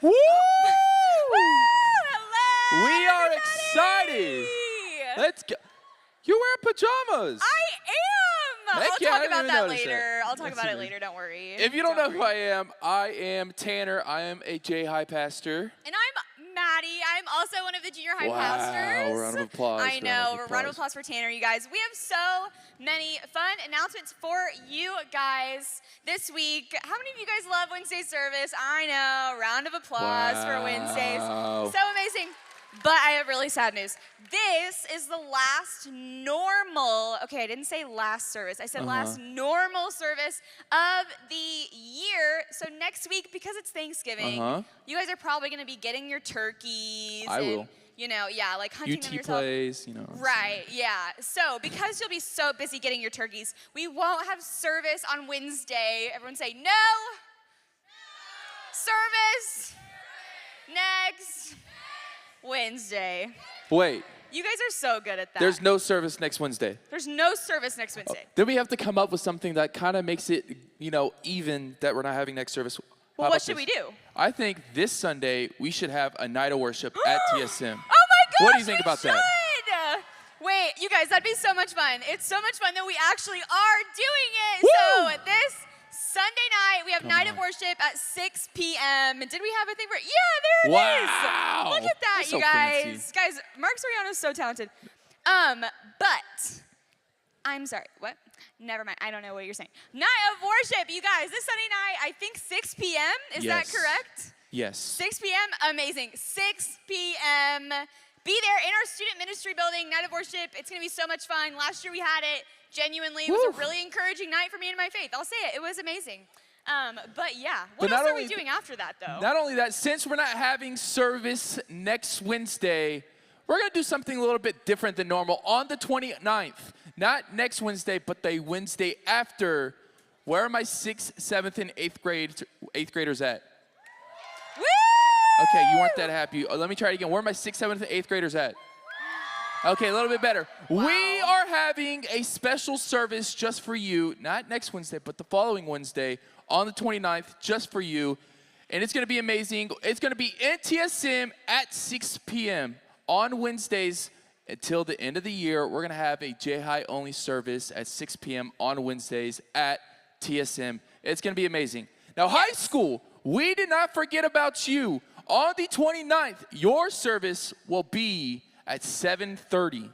Woo! Woo! Hello, We are everybody! excited. Let's go. You're wearing pajamas. I am. Heck I'll yeah, I talk didn't about even that notice later. that. I'll talk That's about it amazing. later. Don't worry. If you don't know who I am Tanner. I am a J High pastor. And I'm Maddie. I'm also one of the junior high pastors. Round of applause. I know. Round of applause for Tanner, you guys. We have so many fun announcements for you guys this week. How many of you guys love Wednesday service? I know. Round of applause for Wednesdays. So amazing. But I have really sad news. This is the last normal, okay, I didn't say last service. I said last normal service of the year. So next week, because it's Thanksgiving, you guys are probably going to be getting your turkeys. I will. You know, yeah, like hunting them UT yourself. plays, you know. Right, yeah. So because you'll be so busy getting your turkeys, we won't have service on Wednesday. Everyone say no. Service. Next. Wednesday. Wait. You guys are so good at that. There's no service next Wednesday. There's no service next Wednesday. Then we have to come up with something that kind of makes it, you know, even that we're not having next service. Well, what should we do? I think this Sunday we should have a night of worship at TSM. Oh my gosh, What do you think about that? Wait, you guys, that'd be so much fun. It's so much fun that we actually are doing it. Woo! So this Sunday night, we have night of worship at 6 p.m. And did we have a thing for it? Yeah, there it is. Wow. Look at that, That's you so guys. fancy. Guys, Mark Soriano is so talented. But I'm sorry, what? Never mind, I don't know what you're saying. Night of worship, you guys, this Sunday night, I think 6 p.m., is that correct? Yes. 6 p.m., amazing, 6 p.m. Be there in our student ministry building, night of worship, it's gonna be so much fun. Last year we had it, genuinely, it was a really encouraging night for me and my faith, I'll say it was amazing. But yeah, what else are we doing after that though? Not only that, since we're not having service next Wednesday, we're going to do something a little bit different than normal. On the 29th, not next Wednesday, but the Wednesday after, where are my 6th, 7th, and 8th graders at? Woo! Okay, you weren't that happy. Let me try it again. Where are my 6th, 7th, and 8th graders at? Okay, a little bit better. Wow. We are having a special service just for you, not next Wednesday, but the following Wednesday on the 29th, just for you. And it's going to be amazing. It's going to be in TSM at 6 p.m. on Wednesdays until the end of the year. We're going to have a J-High only service at 6 p.m. on Wednesdays at TSM. It's going to be amazing. Now, high school, we did not forget about you. On the 29th, your service will be at 7:30.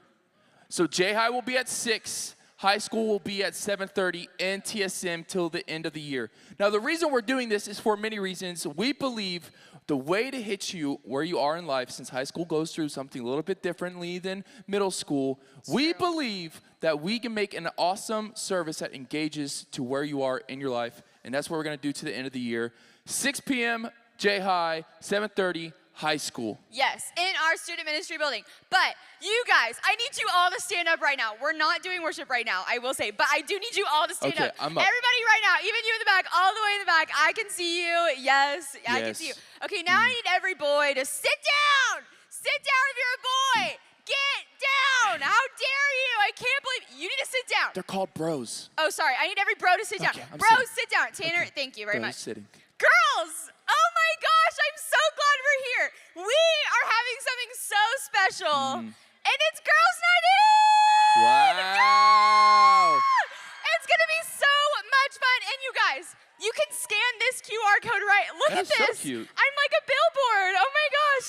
So J-High will be at 6. High school will be at 7:30 and TSM till the end of the year. Now, the reason we're doing this is for many reasons. We believe the way to hit you where you are in life, since high school goes through something a little bit differently than middle school, we believe that we can make an awesome service that engages to where you are in your life. And that's what we're going to do to the end of the year. 6 p.m. J-High, 7:30 high school. Yes, in our student ministry building. But you guys, I need you all to stand up right now. We're not doing worship right now, I will say, but I do need you all to stand up. I'm up. Everybody right now, even you in the back, all the way in the back, I can see you. Yes, I can see you. Okay, now I need every boy to sit down. Sit down if you're a boy. Get down. How dare you? I can't believe you need to sit down. They're called bros. Oh, sorry. I need every bro to sit down. I'm Bros, sitting. sit down. Tanner, thank you very Bros much. sitting. Girls, oh my gosh, I'm so glad we're here. We are having something so special, and it's Girls Night In! Wow. Yeah! It's gonna be so much fun, and you guys, you can scan this QR code right. Look at That's this. so cute. I'm like a billboard. Oh my gosh.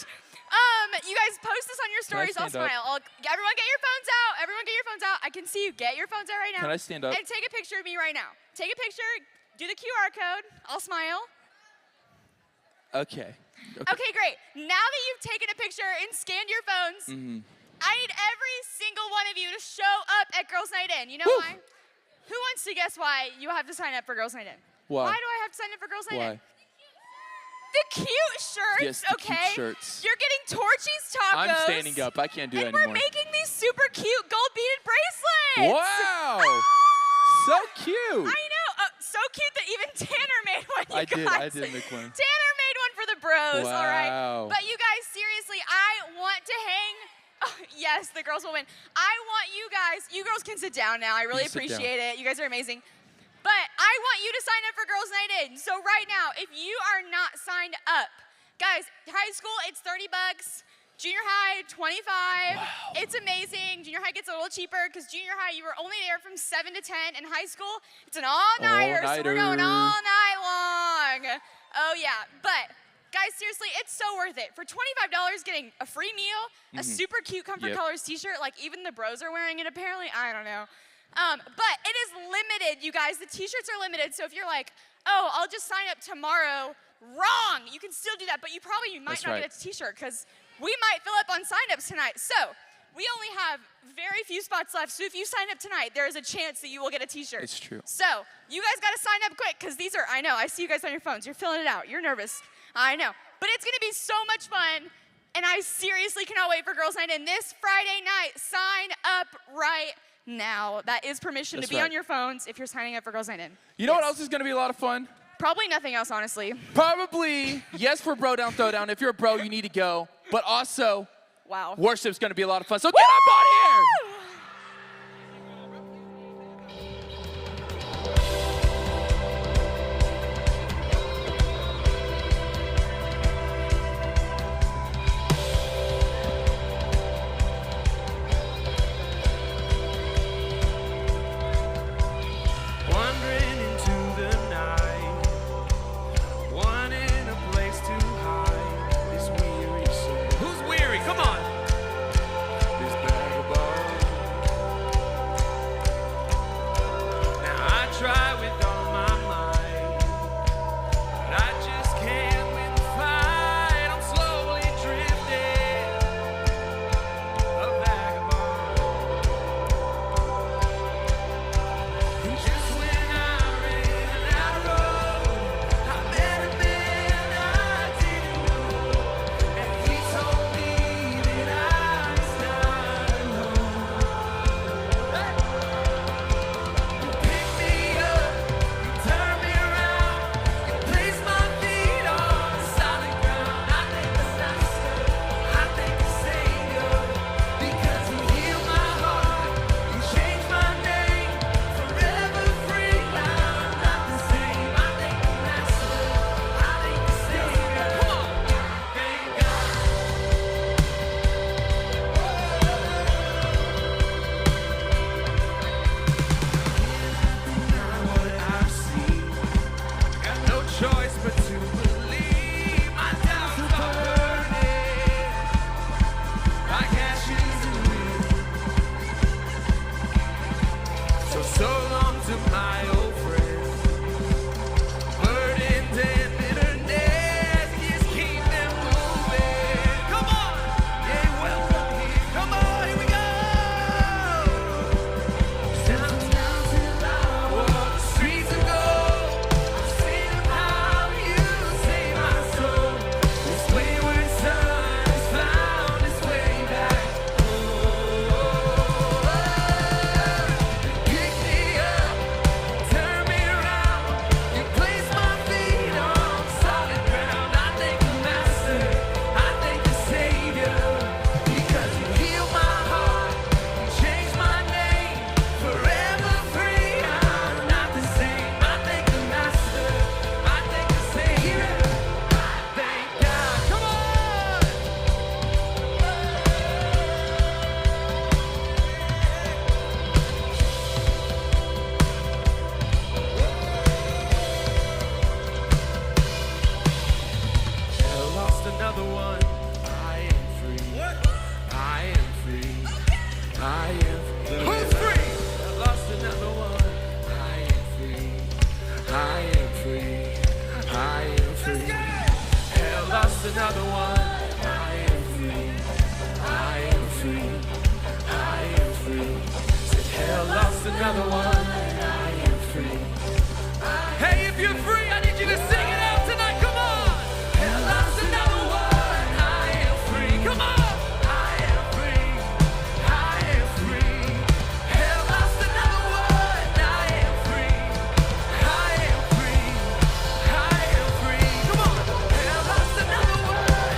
You guys post this on your stories. I'll stand up? smile. Everyone get your phones out. Everyone get your phones out. I can see you. Get your phones out right now. Can I stand up? And take a picture of me right now. Take a picture. Do the QR code. I'll smile. Okay. Okay, great. Now that you've taken a picture and scanned your phones, I need every single one of you to show up at Girls Night In. You know why? Who wants to guess why you have to sign up for Girls Night In? Why? Why do I have to sign up for Girls Night In? Why? The cute shirts, Yes, the okay? cute shirts. You're getting Torchy's tacos. I'm standing up. I can't do that And we're anymore. making these super cute gold beaded bracelets. Wow. Ah! So cute. I know. So cute that even Tanner made one, you I guys. did make one. Tanner made one for the bros, all right? Wow. But you guys, seriously, I want to hang. Oh, yes, the girls will win. I want you guys, you girls can sit down now. I really You sit down. appreciate it. You guys are amazing. But I want you to sign up for Girls Night In. So right now, if you are not signed up, Guys, high school, it's $30. Junior high, $25. Wow. It's amazing. Junior high gets a little cheaper because junior high, you were only there from 7 to 10. In high school, it's an all-nighter, so we're going all night long. Oh, yeah. But, guys, seriously, it's so worth it. For $25, getting a free meal, a super cute Comfort Colors t-shirt, like even the bros are wearing it apparently. I don't know. But it is limited, you guys. The t-shirts are limited, so if you're like, oh, I'll just sign up tomorrow, wrong. You can still do that, but you might not get a t-shirt because we might fill up on sign-ups tonight. So we only have very few spots left. So if you sign up tonight, there is a chance that you will get a t-shirt. It's true. So you guys got to sign up quick because these are, I know, I see you guys on your phones. You're filling it out. You're nervous. I know. But it's going to be so much fun. And I seriously cannot wait for Girls Night In this Friday night. Sign up right now. That is permission to be on your phones if you're signing up for Girls Night In. You know what else is going to be a lot of fun? Probably nothing else, honestly. Probably, yes, for Bro Down Throwdown. If you're a bro, you need to go. But also, wow, worship's going to be a lot of fun. So get up on here! another one. I am free. I am free. I am free. Said hell lost another one. I am free. Hey, if you're free, I need you to sing it out tonight. Come on. Hell lost another one. I am free. Come on. I am free. I am free. Hell lost another one. I am free. I am free. I am free. Come on. Hell lost another one.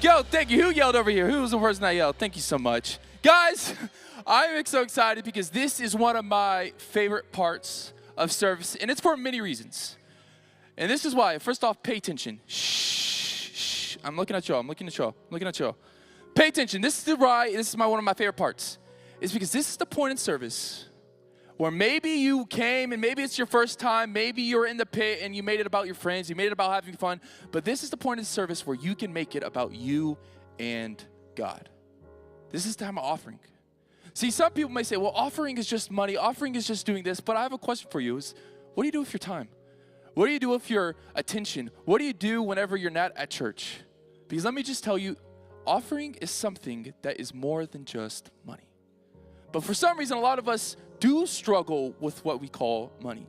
go. Thank you. Who yelled over here? Who was the person that yelled? Thank you so much. Guys, I'm so excited because this is one of my favorite parts of service, and it's for many reasons. And this is why. First off, pay attention. Shh. I'm looking at y'all. Pay attention. This is why. This is one of my favorite parts. It's because this is the point in service where maybe you came and maybe it's your first time. Maybe you're in the pit and you made it about your friends. You made it about having fun. But this is the point in service where you can make it about you and God. This is the time of offering. See, some people may say, well, offering is just money. Offering is just doing this. But I have a question for you. What do you do with your time? What do you do with your attention? What do you do whenever you're not at church? Because let me just tell you, offering is something that is more than just money. But for some reason, a lot of us do struggle with what we call money.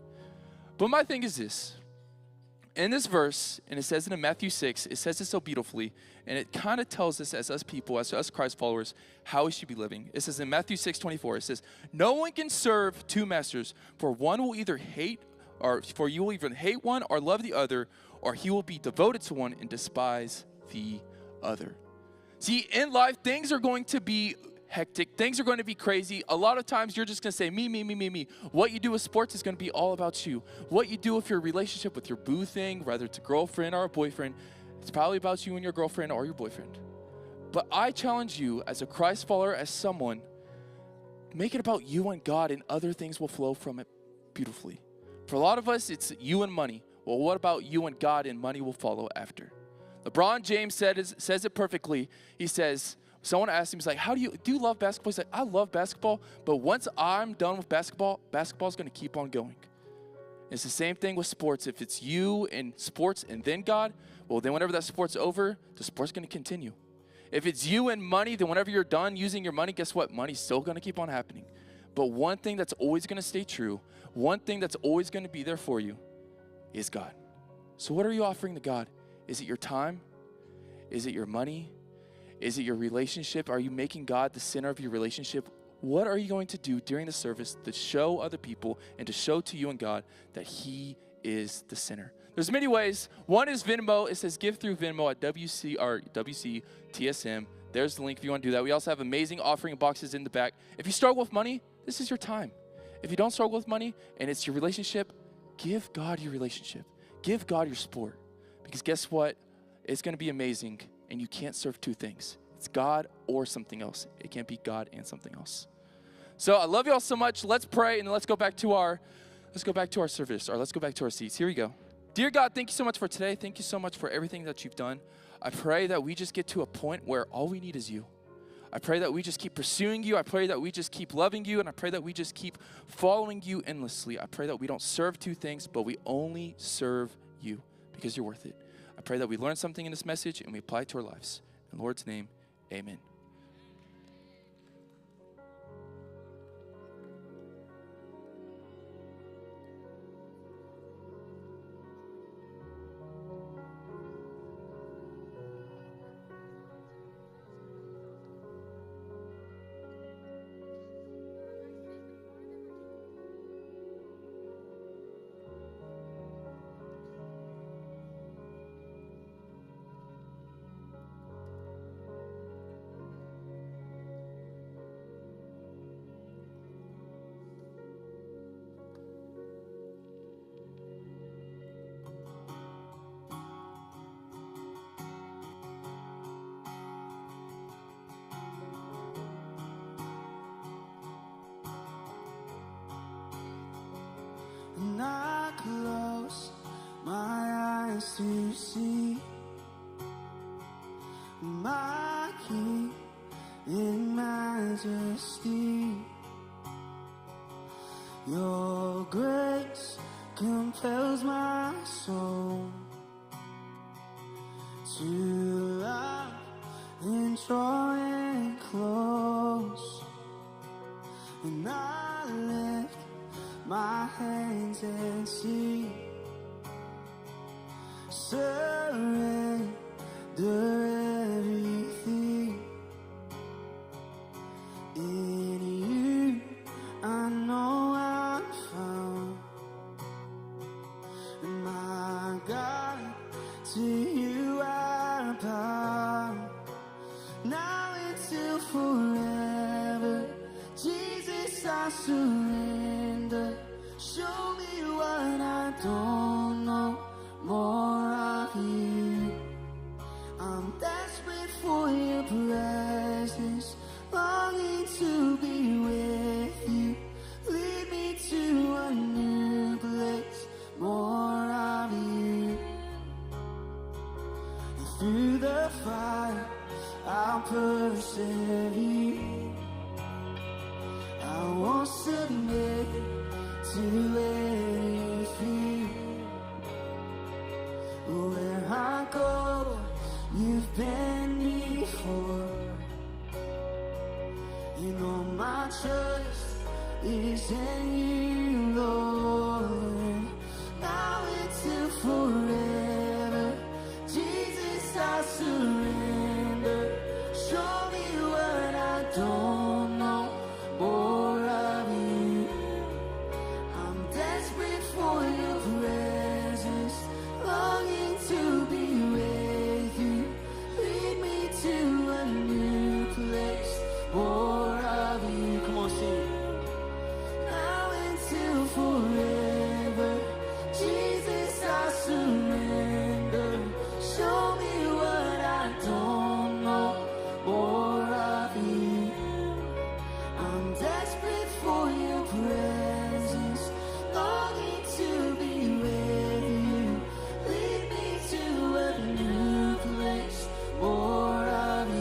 But my thing is this. In this verse, and it says it in Matthew 6, it says it so beautifully, and it kind of tells us as us people, as us Christ followers, how we should be living. It says in Matthew 6:24, it says, no one can serve two masters, for one will either hate, or for you will either hate one or love the other, or he will be devoted to one and despise the other. See, in life, things are going to be hectic. Things are going to be crazy. A lot of times you're just going to say, me. What you do with sports is going to be all about you. What you do with your relationship with your boo thing, whether it's a girlfriend or a boyfriend, it's probably about you and your girlfriend or your boyfriend. But I challenge you as a Christ follower, as someone, make it about you and God, and other things will flow from it beautifully. For a lot of us, it's you and money. Well, what about you and God, and money will follow after? LeBron James says it perfectly. He says, someone asked him, he's like, do you love basketball? He's like, I love basketball, but once I'm done with basketball's going to keep on going. It's the same thing with sports. If it's you and sports and then God, well, then whenever that sport's over, the sport's going to continue. If it's you and money, then whenever you're done using your money, guess what? Money's still going to keep on happening. But one thing that's always going to stay true, one thing that's always going to be there for you is God. So what are you offering to God? Is it your time? Is it your money? Is it your relationship? Are you making God the center of your relationship? What are you going to do during the service to show other people and to show to you and God that He is the center? There's many ways. One is Venmo. It says give through Venmo at WC TSM. There's the link if you want to do that. We also have amazing offering boxes in the back. If you struggle with money, this is your time. If you don't struggle with money and it's your relationship, give God your relationship. Give God your sport. Because guess what? It's going to be amazing, and you can't serve two things. It's God or something else. It can't be God and something else. So I love you all so much. Let's pray, and then let's go back to our service, or let's go back to our seats. Here we go. Dear God, thank you so much for today. Thank you so much for everything that you've done. I pray that we just get to a point where all we need is you. I pray that we just keep pursuing you. I pray that we just keep loving you, and I pray that we just keep following you endlessly. I pray that we don't serve two things, but we only serve you because you're worth it. I pray that we learn something in this message and we apply it to our lives. In the Lord's name, amen. And I close my eyes to see my King in majesty. Your grace compels my soul to love and drawing close. And I lift my hands and see, surrender everything. In you I know I'm found, my God, to you I bow. surrender. Show me what I don't know, more of you. I'm desperate for your presence, longing to be with you. Lead me to a new place, more of you. And through the fire, I'll persevere. I won't submit to any fear. Where I go, you've been before. You know my trust is in you, Lord. Now until forever, Jesus, I surrender. Show me what I don't know, more of you. I'm desperate for your presence, longing to be with you. Lead me to a new place, more of you. Come on, sing. Now until forever, Jesus, I surrender. Show me what I don't know, more of you. I'm desperate for your presence, longing to be with you. Lead me to a new place, more of you.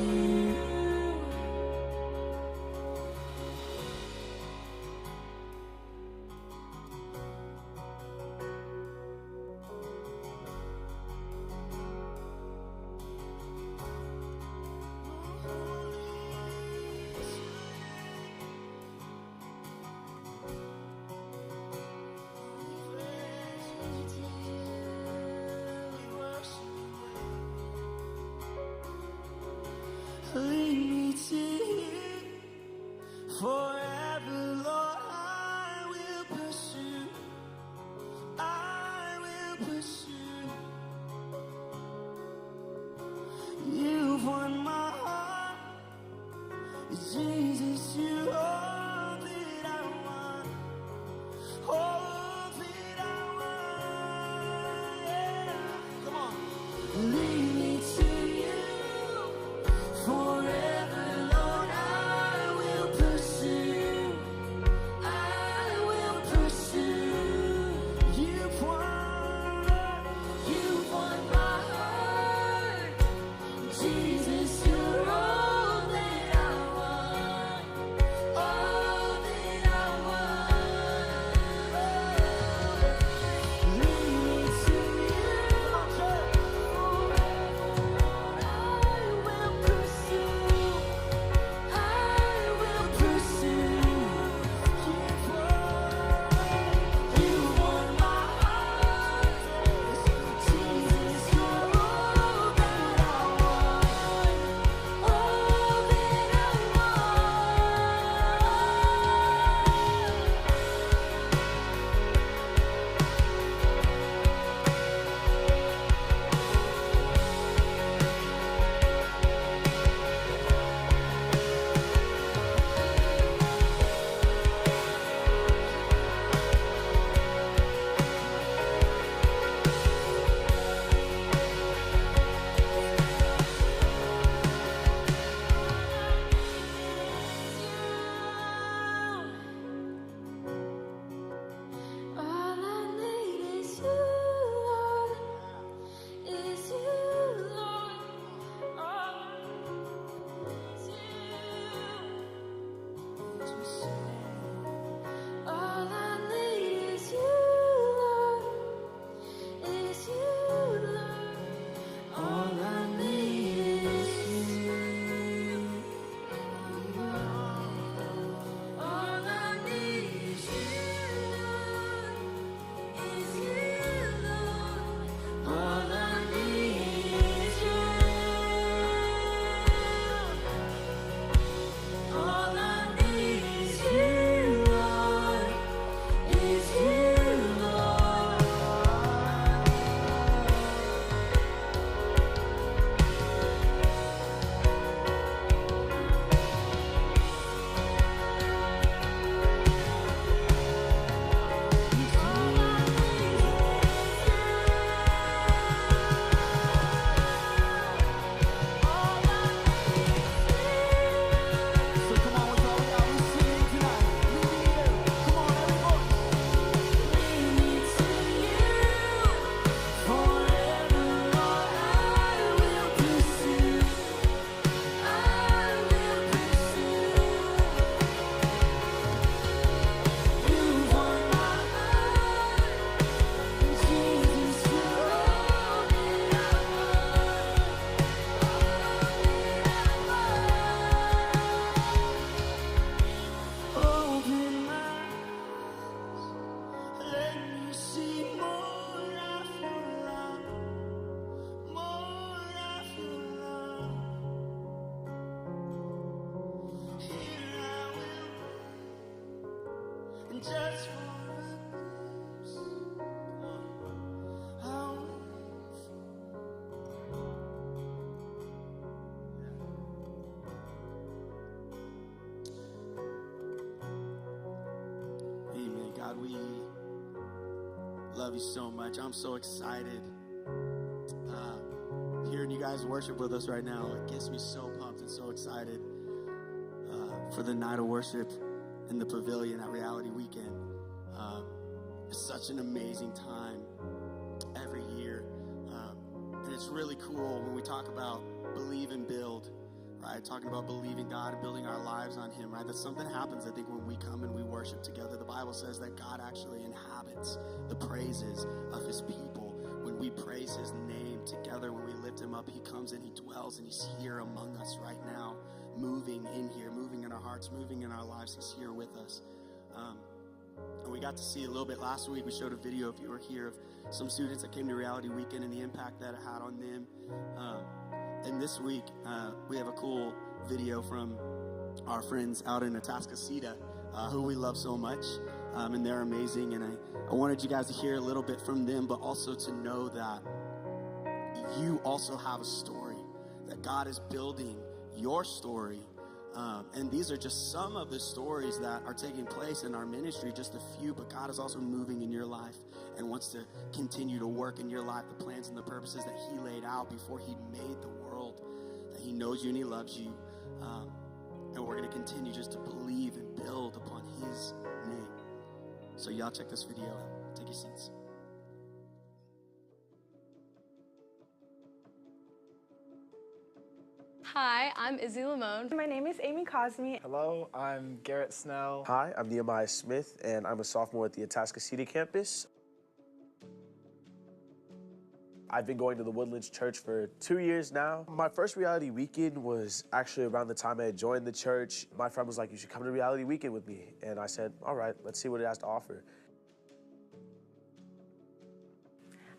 Lead me to you forever, Lord. I will pursue. I will pursue. You've won my heart, Jesus. You all that I want, all that I want. Yeah. Come on, lead me to you. Forever, Lord, just for a glimpse. I'll Amen. God, we love you so much. I'm so excited. Hearing you guys worship with us right now, it gets me so pumped and so excited for the night of worship in the pavilion at Reality Weekend. It's such an amazing time every year. And it's really cool when we talk about believe and build, right? Talking about believing God and building our lives on Him, right? That something happens, I think, when we come and we worship together. The Bible says that God actually inhabits the praises of His people. When we praise His name together, when we lift Him up, He comes and He dwells and He's here among us right now, moving in here, moving in our hearts, moving in our lives. He's here with us. And we got to see a little bit last week. We showed a video, if you were here, of some students that came to Reality Weekend and the impact that it had on them. And this week, we have a cool video from our friends out in Atascocita, who we love so much. And they're amazing. And I wanted you guys to hear a little bit from them, but also to know that you also have a story, that God is building your story. And these are just some of the stories that are taking place in our ministry, just a few, but God is also moving in your life and wants to continue to work in your life, the plans and the purposes that He laid out before He made the world, that He knows you and He loves you. And we're going to continue just to believe and build upon His name. So y'all check this video out. Take your seats. Hi, I'm Izzy Lamone. My name is Amy Cosme. Hello, I'm Garrett Snell. Hi, I'm Nehemiah Smith, and I'm a sophomore at the Atascocita campus. I've been going to the Woodlands Church for 2 years now. My first Reality Weekend was actually around the time I had joined the church. My friend was like, you should come to Reality Weekend with me. And I said, all right, let's see what it has to offer.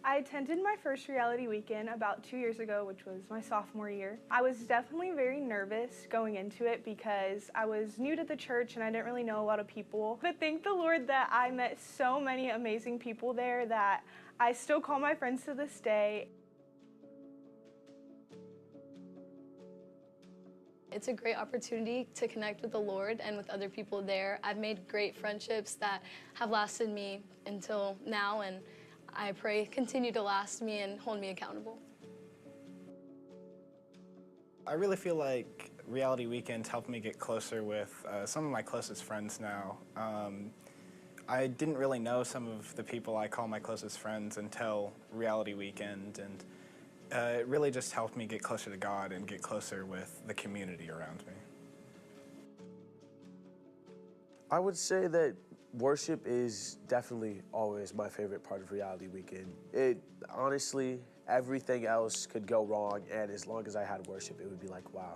I attended my first Reality Weekend about 2 years ago, which was my sophomore year. I was definitely very nervous going into it because I was new to the church and I didn't really know a lot of people. But thank the Lord that I met so many amazing people there that I still call my friends to this day. It's a great opportunity to connect with the Lord and with other people there. I've made great friendships that have lasted me until now, and I pray continue to last me and hold me accountable. I really feel like Reality Weekend helped me get closer with some of my closest friends now. I didn't really know some of the people I call my closest friends until Reality Weekend, and it really just helped me get closer to God and get closer with the community around me. I would say that worship is definitely always my favorite part of Reality Weekend. It honestly, everything else could go wrong, and as long as I had worship, it would be like, wow,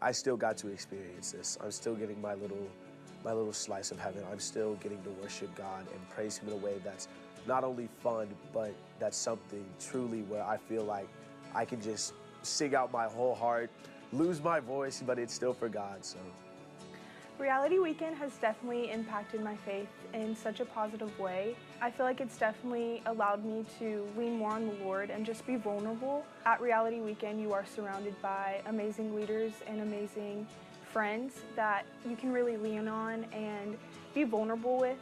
I still got to experience this. I'm still getting my little slice of heaven. I'm still getting to worship God and praise Him in a way that's not only fun, but that's something truly where I feel like I can just sing out my whole heart, lose my voice, but it's still for God. So Reality Weekend has definitely impacted my faith in such a positive way. I feel like it's definitely allowed me to lean more on the Lord and just be vulnerable. At Reality Weekend, you are surrounded by amazing leaders and amazing friends that you can really lean on and be vulnerable with.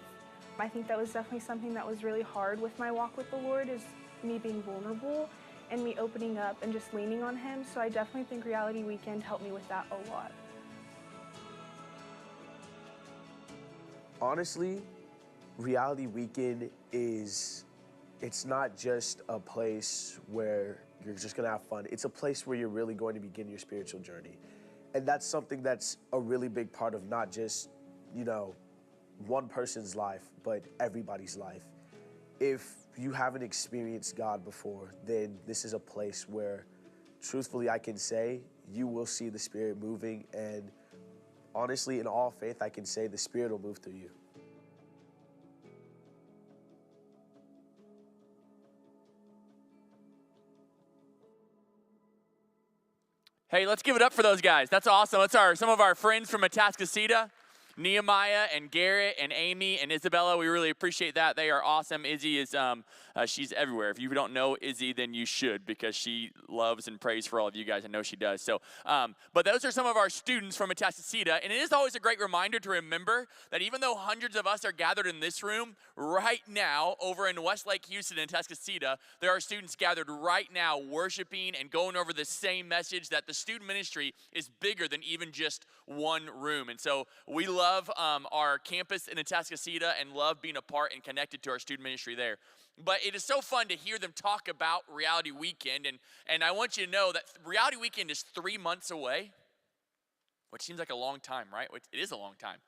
I think that was definitely something that was really hard with my walk with the Lord, is me being vulnerable and me opening up and just leaning on Him. So I definitely think Reality Weekend helped me with that a lot. honestly, Reality Weekend it's not just a place where you're just gonna have fun. It's a place where you're really going to begin your spiritual journey. And that's something that's a really big part of not just, one person's life, but everybody's life. If you haven't experienced God before, then this is a place where, truthfully, I can say you will see the Spirit moving, and honestly, in all faith, I can say the Spirit will move through you. Hey, let's give it up for those guys. That's awesome. That's some of our friends from Atascocita. Nehemiah and Garrett and Amy and Isabella. We really appreciate that. They are awesome. Izzy is, she's everywhere. If you don't know Izzy, then you should, because she loves and prays for all of you guys. I know she does. So, but those are some of our students from Atascocita, and it is always a great reminder to remember that even though hundreds of us are gathered in this room right now over in Westlake, Houston, and Atascocita, there are students gathered right now worshiping and going over the same message, that the student ministry is bigger than even just one room. And so we love our campus in Atascocita and love being a part and connected to our student ministry there. But it is so fun to hear them talk about Reality Weekend. And I want you to know that Reality Weekend is 3 months away, which seems like a long time, right? It is a long time.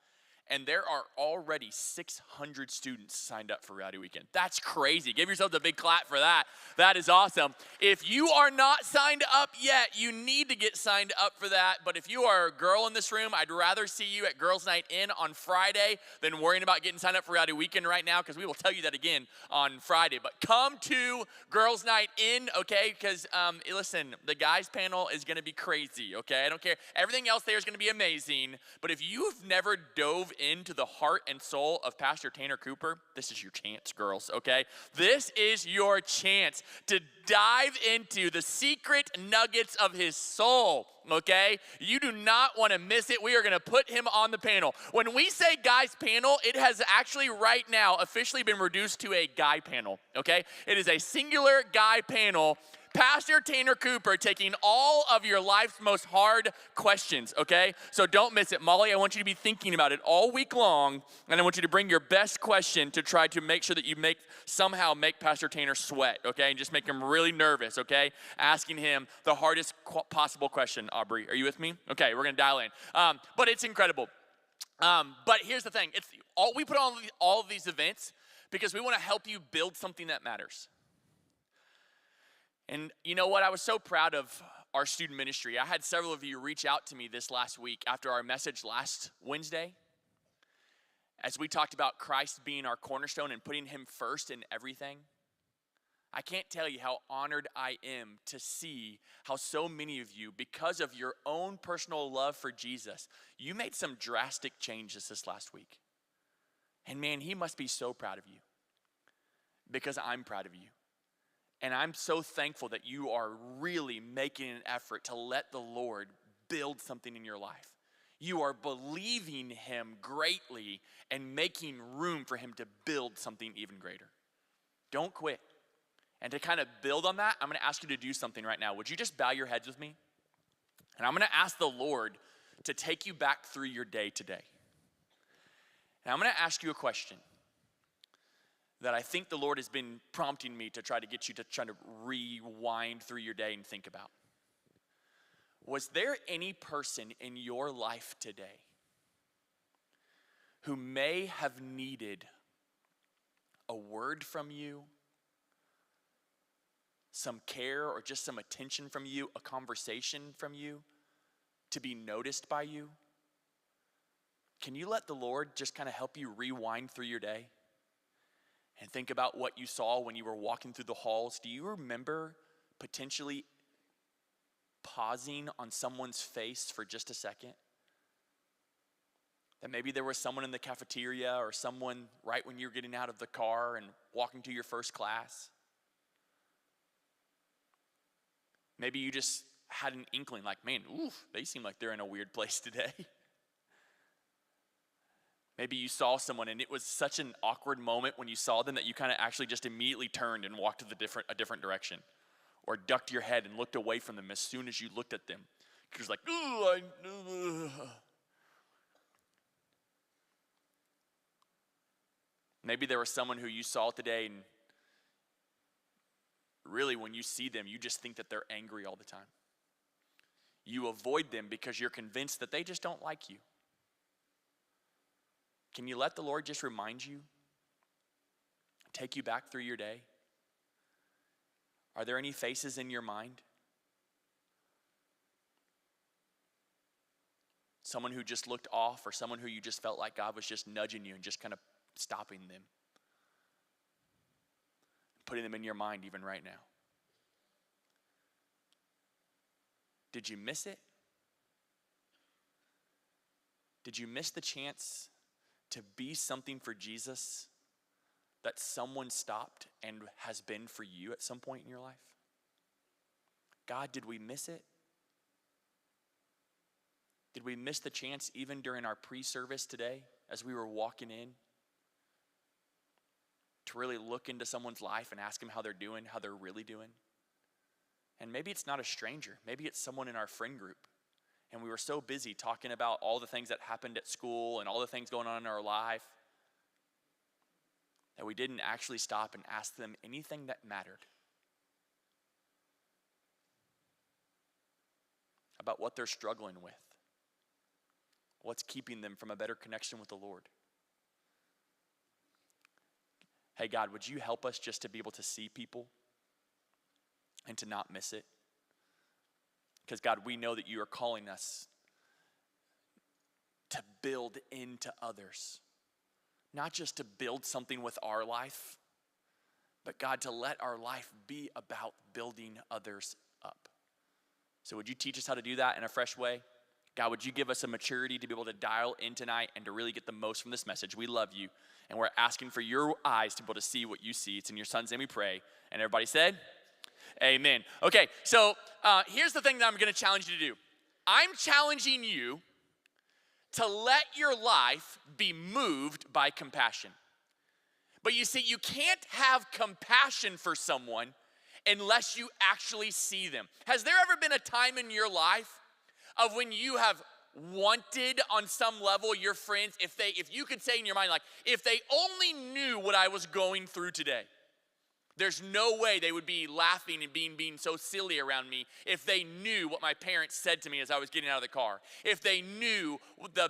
And there are already 600 students signed up for Reality Weekend. That's crazy. Give yourselves a big clap for that. That is awesome. If you are not signed up yet, you need to get signed up for that. But if you are a girl in this room, I'd rather see you at Girls Night In on Friday than worrying about getting signed up for Reality Weekend right now, because we will tell you that again on Friday. But come to Girls Night In, okay? Because, listen, the guys panel is going to be crazy, okay? I don't care. Everything else there is going to be amazing. But if you've never dove into the heart and soul of Pastor Tanner Cooper, this is your chance, girls, okay? This is your chance to dive into the secret nuggets of his soul, okay? You do not want to miss it. We are going to put him on the panel. When we say guys panel, it has actually right now officially been reduced to a guy panel, okay? It is a singular guy panel. Pastor Tanner Cooper taking all of your life's most hard questions, okay? So don't miss it. Molly, I want you to be thinking about it all week long, and I want you to bring your best question to try to make sure that you somehow make Pastor Tanner sweat, okay? And just make him really nervous, okay? Asking him the hardest possible question, Aubrey. Are you with me? Okay, we're gonna dial in. But it's incredible. But here's the thing. We put on all of these events because we wanna help you build something that matters. And you know what? I was so proud of our student ministry. I had several of you reach out to me this last week after our message last Wednesday, as we talked about Christ being our cornerstone and putting him first in everything. I can't tell you how honored I am to see how so many of you, because of your own personal love for Jesus, you made some drastic changes this last week. And man, he must be so proud of you, because I'm proud of you. And I'm so thankful that you are really making an effort to let the Lord build something in your life. You are believing him greatly and making room for him to build something even greater. Don't quit. And to kind of build on that, I'm going to ask you to do something right now. Would you just bow your heads with me? And I'm going to ask the Lord to take you back through your day today. And I'm going to ask you a question that I think the Lord has been prompting me to try to get you to try to rewind through your day and think about. Was there any person in your life today who may have needed a word from you, some care or just some attention from you, a conversation from you, to be noticed by you? Can you let the Lord just kind of help you rewind through your day? And think about what you saw when you were walking through the halls. Do you remember potentially pausing on someone's face for just a second? That maybe there was someone in the cafeteria or someone right when you were getting out of the car and walking to your first class. Maybe you just had an inkling like, man, they seem like they're in a weird place today. Maybe you saw someone and it was such an awkward moment when you saw them that you kind of actually just immediately turned and walked a different direction, or ducked your head and looked away from them as soon as you looked at them. You're like, Maybe there was someone who you saw today and really when you see them, you just think that they're angry all the time. You avoid them because you're convinced that they just don't like you. Can you let the Lord just remind you, take you back through your day? Are there any faces in your mind? Someone who just looked off, or someone who you just felt like God was just nudging you and just kind of stopping them, putting them in your mind even right now? Did you miss it? Did you miss the chance to be something for Jesus that someone stopped and has been for you at some point in your life? God, did we miss it? Did we miss the chance even during our pre-service today as we were walking in to really look into someone's life and ask them how they're doing, how they're really doing? And maybe it's not a stranger. Maybe it's someone in our friend group. And we were so busy talking about all the things that happened at school and all the things going on in our life that we didn't actually stop and ask them anything that mattered about what they're struggling with, what's keeping them from a better connection with the Lord. Hey, God, would you help us just to be able to see people and to not miss it? Because, God, we know that you are calling us to build into others. Not just to build something with our life, but, God, to let our life be about building others up. So would you teach us how to do that in a fresh way? God, would you give us a maturity to be able to dial in tonight and to really get the most from this message? We love you, and we're asking for your eyes to be able to see what you see. It's in your son's name we pray. And everybody said, amen. Okay, so here's the thing that I'm going to challenge you to do. I'm challenging you to let your life be moved by compassion. But you see, you can't have compassion for someone unless you actually see them. Has there ever been a time in your life of when you have wanted on some level your friends, if you could say in your mind, like, if they only knew what I was going through today, there's no way they would be laughing and being so silly around me if they knew what my parents said to me as I was getting out of the car. If they knew the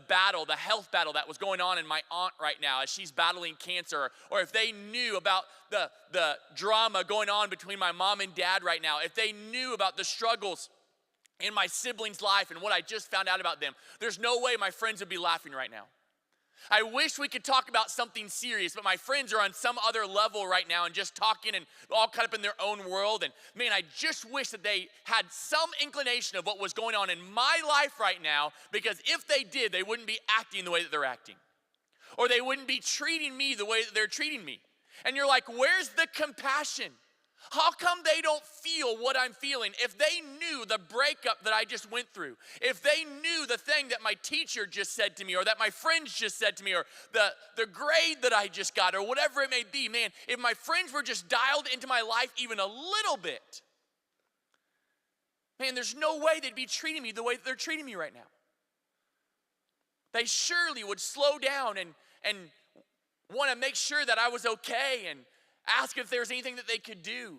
health battle that was going on in my aunt right now as she's battling cancer, or if they knew about the drama going on between my mom and dad right now, if they knew about the struggles in my siblings' life and what I just found out about them, there's no way my friends would be laughing right now. I wish we could talk about something serious, but my friends are on some other level right now and just talking and all caught up in their own world. And man, I just wish that they had some inclination of what was going on in my life right now, because if they did, they wouldn't be acting the way that they're acting. Or they wouldn't be treating me the way that they're treating me. And you're like, where's the compassion? How come they don't feel what I'm feeling? If they knew the breakup that I just went through, if they knew the thing that my teacher just said to me, or that my friends just said to me, or the grade that I just got, or whatever it may be, man, if my friends were just dialed into my life even a little bit, man, there's no way they'd be treating me the way that they're treating me right now. They surely would slow down and want to make sure that I was okay and ask if there's anything that they could do.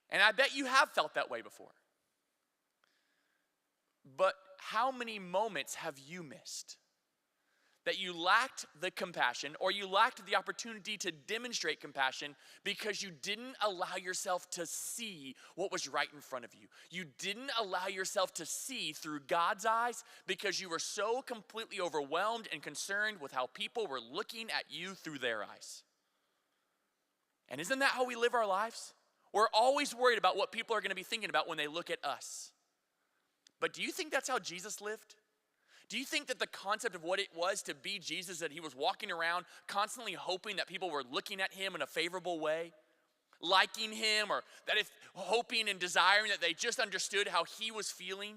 And I bet you have felt that way before. But how many moments have you missed that you lacked the compassion, or you lacked the opportunity to demonstrate compassion because you didn't allow yourself to see what was right in front of you? You didn't allow yourself to see through God's eyes because you were so completely overwhelmed and concerned with how people were looking at you through their eyes. And isn't that how we live our lives? We're always worried about what people are going to be thinking about when they look at us. But do you think that's how Jesus lived? Do you think that the concept of what it was to be Jesus, that he was walking around constantly hoping that people were looking at him in a favorable way, liking him, or that if hoping and desiring that they just understood how he was feeling?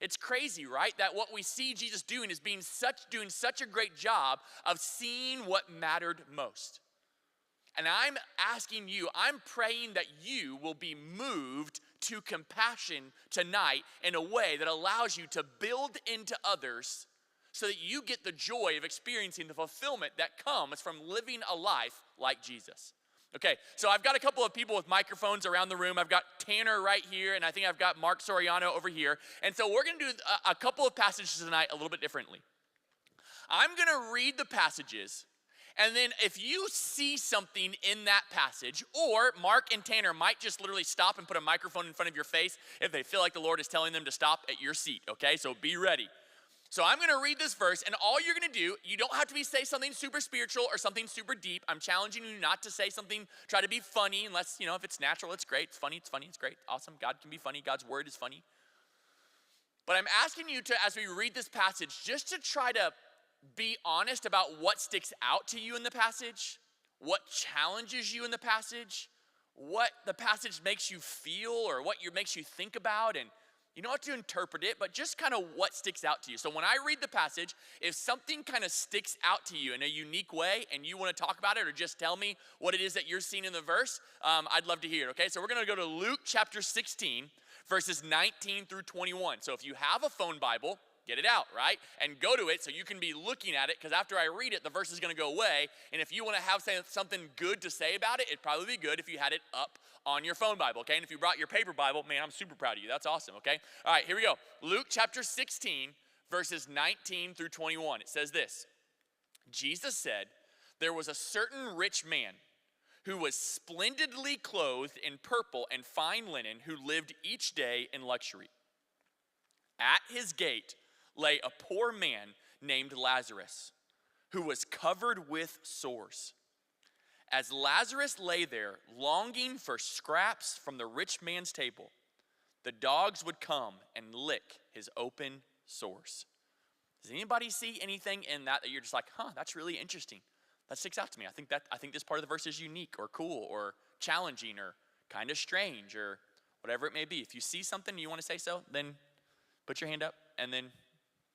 It's crazy, right? That what we see Jesus doing is doing such a great job of seeing what mattered most. And I'm asking you, I'm praying that you will be moved to compassion tonight in a way that allows you to build into others so that you get the joy of experiencing the fulfillment that comes from living a life like Jesus. Okay, so I've got a couple of people with microphones around the room. I've got Tanner right here, and I think I've got Mark Soriano over here. And so we're going to do a couple of passages tonight a little bit differently. I'm going to read the passages. And then if you see something in that passage, or Mark and Tanner might just literally stop and put a microphone in front of your face if they feel like the Lord is telling them to stop at your seat, okay? So be ready. So I'm going to read this verse, and all you're going to do, you don't have to say something super spiritual or something super deep. I'm challenging you not to say something, try to be funny, unless, if it's natural, it's great. It's funny, it's great. Awesome. God can be funny. God's word is funny. But I'm asking you to, as we read this passage, just to try to be honest about what sticks out to you in the passage, what challenges you in the passage, what the passage makes you feel or what makes you think about. And you don't have to interpret it, but just kind of what sticks out to you. So when I read the passage, if something kind of sticks out to you in a unique way and you want to talk about it or just tell me what it is that you're seeing in the verse, I'd love to hear it, okay? So we're going to go to Luke chapter 16, verses 19 through 21. So if you have a phone Bible, get it out, right? And go to it so you can be looking at it, because after I read it, the verse is going to go away. And if you want to have something good to say about it, it'd probably be good if you had it up on your phone Bible, okay? And if you brought your paper Bible, man, I'm super proud of you. That's awesome, okay? All right, here we go. Luke chapter 16, verses 19 through 21. It says this: Jesus said, "There was a certain rich man who was splendidly clothed in purple and fine linen, who lived each day in luxury. At his gate lay a poor man named Lazarus, who was covered with sores. As Lazarus lay there, longing for scraps from the rich man's table, the dogs would come and lick his open sores." Does anybody see anything in that you're just like, that's really interesting? That sticks out to me. I think this part of the verse is unique or cool or challenging or kind of strange or whatever it may be. If you see something and you want to say so, then put your hand up and then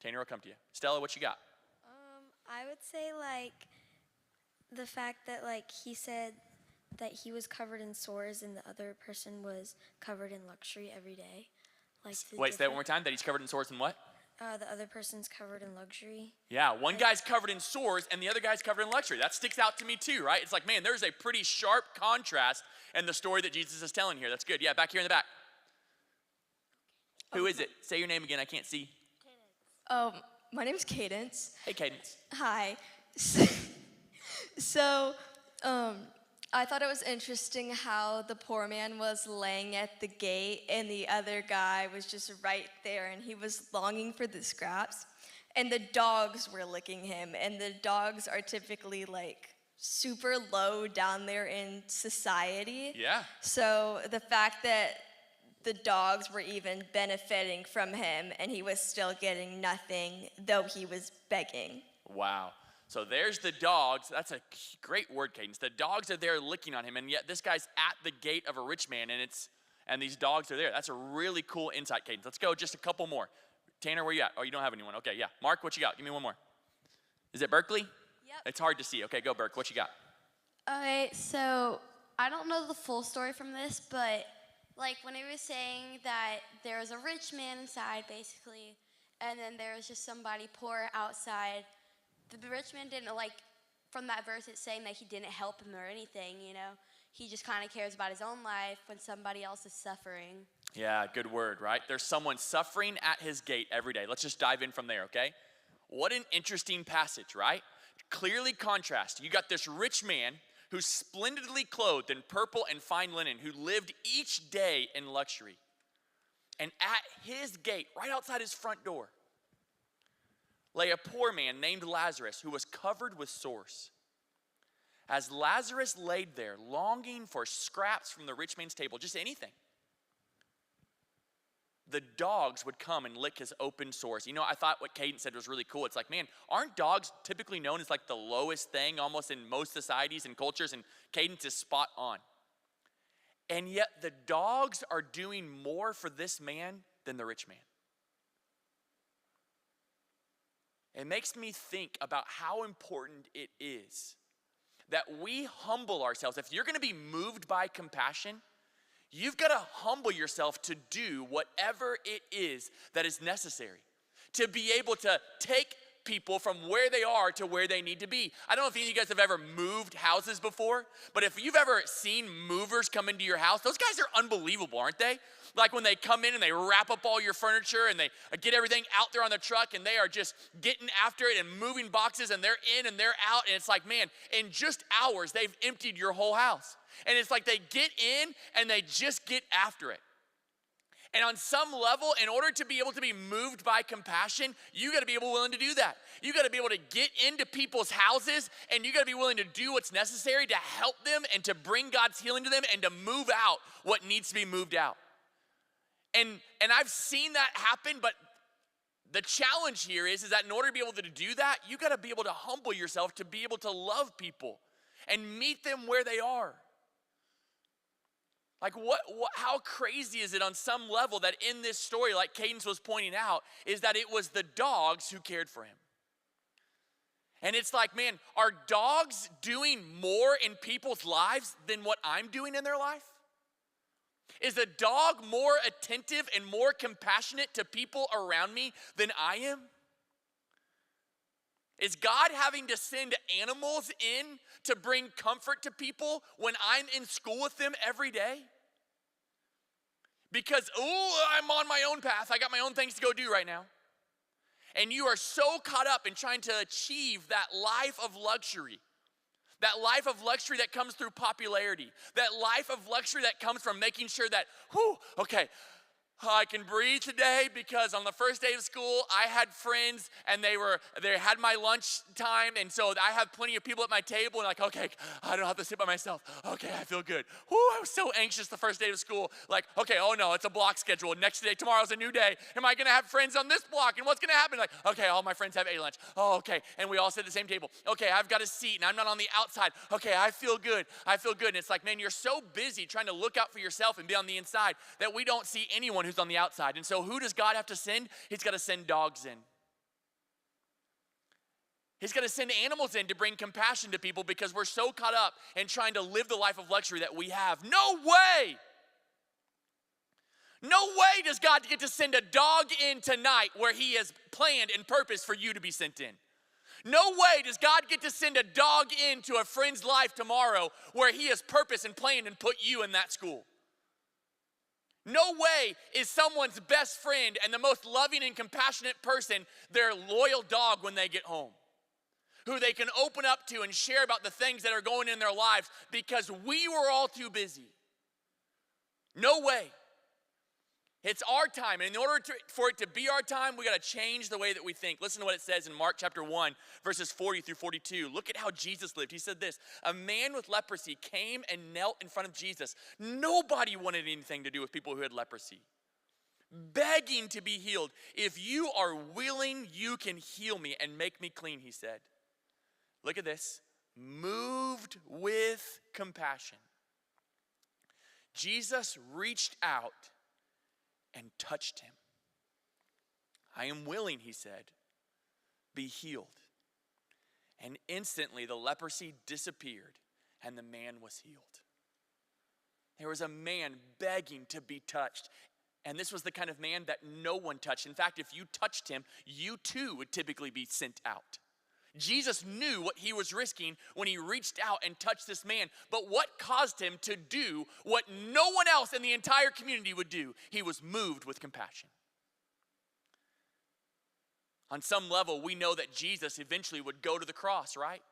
Tanner will come to you. Stella, what you got? I would say the fact that he said that he was covered in sores and the other person was covered in luxury every day. Wait, say that one more time. That he's covered in sores and what? The other person's covered in luxury. Yeah, one guy's covered in sores and the other guy's covered in luxury. That sticks out to me too, right? It's like, man, there's a pretty sharp contrast in the story that Jesus is telling here. That's good. Yeah, back here in the back. Who is it? Say your name again. I can't see. My name's Cadence. Hey, Cadence. Hi. So, I thought it was interesting how the poor man was laying at the gate and the other guy was just right there and he was longing for the scraps. And the dogs were licking him, and the dogs are typically super low down there in society. Yeah. So the fact that the dogs were even benefiting from him and he was still getting nothing, though he was begging. Wow. So there's the dogs. That's a great word, Cadence. The dogs are there licking on him, and yet this guy's at the gate of a rich man, and these dogs are there. That's a really cool insight, Cadence. Let's go just a couple more. Tanner, where you at? Oh, you don't have anyone. Okay, yeah. Mark, what you got? Give me one more. Is it Berkeley? Yep. It's hard to see. Okay, go, Berk. What you got? Okay, so I don't know the full story from this, but when it was saying that there was a rich man inside, basically, and then there was just somebody poor outside, the rich man didn't, from that verse, it's saying that he didn't help him or anything, He just kind of cares about his own life when somebody else is suffering. Yeah, good word, right? There's someone suffering at his gate every day. Let's just dive in from there, okay? What an interesting passage, right? Clearly contrast. You got this rich man who's splendidly clothed in purple and fine linen, who lived each day in luxury. And at his gate, right outside his front door, lay a poor man named Lazarus, who was covered with sores. As Lazarus laid there, longing for scraps from the rich man's table, just anything, the dogs would come and lick his open sores. I thought what Caden said was really cool. It's like, man, aren't dogs typically known as the lowest thing almost in most societies and cultures? And Cadence is spot on. And yet the dogs are doing more for this man than the rich man. It makes me think about how important it is that we humble ourselves. If you're going to be moved by compassion, you've got to humble yourself to do whatever it is that is necessary to be able to take people from where they are to where they need to be. I don't know if any of you guys have ever moved houses before, but if you've ever seen movers come into your house, those guys are unbelievable, aren't they? When they come in and they wrap up all your furniture and they get everything out there on the truck and they are just getting after it and moving boxes and they're in and they're out, and it's like, man, in just hours they've emptied your whole house. And it's like they get in and they just get after it. And on some level, in order to be able to be moved by compassion, you got to be willing to do that. You got to be able to get into people's houses, and you got to be willing to do what's necessary to help them and to bring God's healing to them and to move out what needs to be moved out. And I've seen that happen, but The challenge here is that in order to be able to do that, you got to be able to humble yourself to be able to love people and meet them where they are. Like how crazy is it on some level that in this story, like Cadence was pointing out, is that it was the dogs who cared for him. And it's like, man, are dogs doing more in people's lives than what I'm doing in their life? Is a dog more attentive and more compassionate to people around me than I am? Is God having to send animals in to bring comfort to people when I'm in school with them every day? Because, I'm on my own path. I got my own things to go do right now. And you are so caught up in trying to achieve that life of luxury. That life of luxury that comes through popularity. That life of luxury that comes from making sure that, okay, I can breathe today because on the first day of school, I had friends and they had my lunch time. And so I have plenty of people at my table and like, okay, I don't have to sit by myself. Okay, I feel good. I was so anxious the first day of school. Like, okay, oh no, it's a block schedule. Next day, tomorrow's a new day. Am I gonna have friends on this block? And what's gonna happen? Like, okay, all my friends have a lunch. Oh, okay, and we all sit at the same table. Okay, I've got a seat and I'm not on the outside. Okay, I feel good. And it's like, man, you're so busy trying to look out for yourself and be on the inside that we don't see anyone who's on the outside. And so who does God have to send? He's got to send dogs in. He's got to send animals in to bring compassion to people because we're so caught up in trying to live the life of luxury that we have. No way! No way does God get to send a dog in tonight where he has planned and purposed for you to be sent in. No way does God get to send a dog into a friend's life tomorrow where he has purposed and planned and put you in that school. No way is someone's best friend and the most loving and compassionate person their loyal dog when they get home, who they can open up to and share about the things that are going in their lives because we were all too busy. No way. It's our time, and in order for it to be our time, we got to change the way that we think. Listen to what it says in Mark chapter 1, verses 40 through 42. Look at how Jesus lived. He said this, a man with leprosy came and knelt in front of Jesus. Nobody wanted anything to do with people who had leprosy, begging to be healed. If you are willing, you can heal me and make me clean, he said. Look at this, moved with compassion. Jesus reached out and touched him. I am willing, he said, be healed. And instantly the leprosy disappeared and the man was healed. There was a man begging to be touched. And this was the kind of man that no one touched. In fact, if you touched him, you too would typically be sent out. Jesus knew what he was risking when he reached out and touched this man. But what caused him to do what no one else in the entire community would do? He was moved with compassion. On some level, we know that Jesus eventually would go to the cross, right?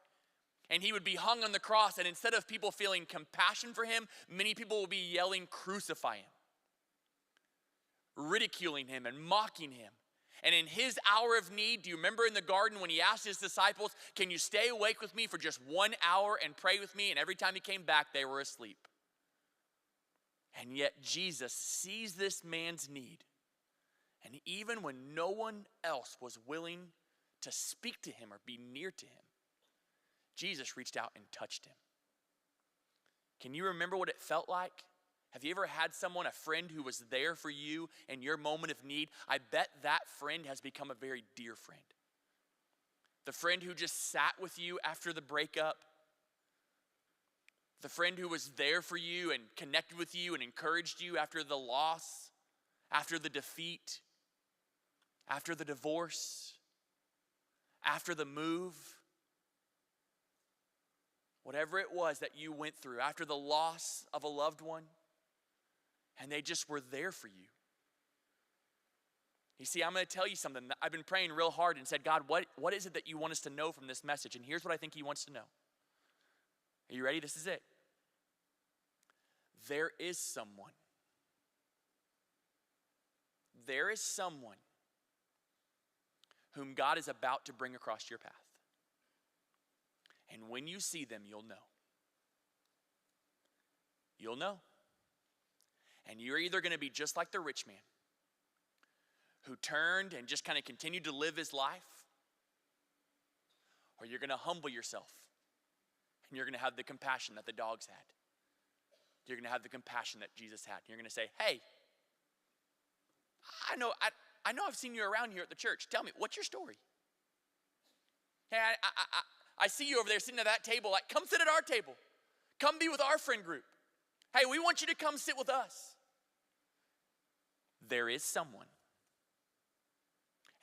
And he would be hung on the cross, and instead of people feeling compassion for him, many people will be yelling, crucify him, ridiculing him and mocking him. And in his hour of need, do you remember in the garden when he asked his disciples, can you stay awake with me for just 1 hour and pray with me? And every time he came back, they were asleep. And yet Jesus sees this man's need. And even when no one else was willing to speak to him or be near to him, Jesus reached out and touched him. Can you remember what it felt like? Have you ever had someone, a friend who was there for you in your moment of need? I bet that friend has become a very dear friend. The friend who just sat with you after the breakup. The friend who was there for you and connected with you and encouraged you after the loss, after the defeat, after the divorce, after the move. Whatever it was that you went through, after the loss of a loved one. And they just were there for you. You see, I'm going to tell you something. I've been praying real hard and said, God, what is it that you want us to know from this message? And here's what I think he wants to know. Are you ready? This is it. There is someone. There is someone whom God is about to bring across your path. And when you see them, you'll know. You'll know. And you're either going to be just like the rich man, who turned and just kind of continued to live his life, or you're going to humble yourself and you're going to have the compassion that the dogs had. You're going to have the compassion that Jesus had. You're going to say, hey, I know I've seen you around here at the church. Tell me, what's your story? Hey, I see you over there sitting at that table. Like, come sit at our table. Come be with our friend group. Hey, we want you to come sit with us. There is someone.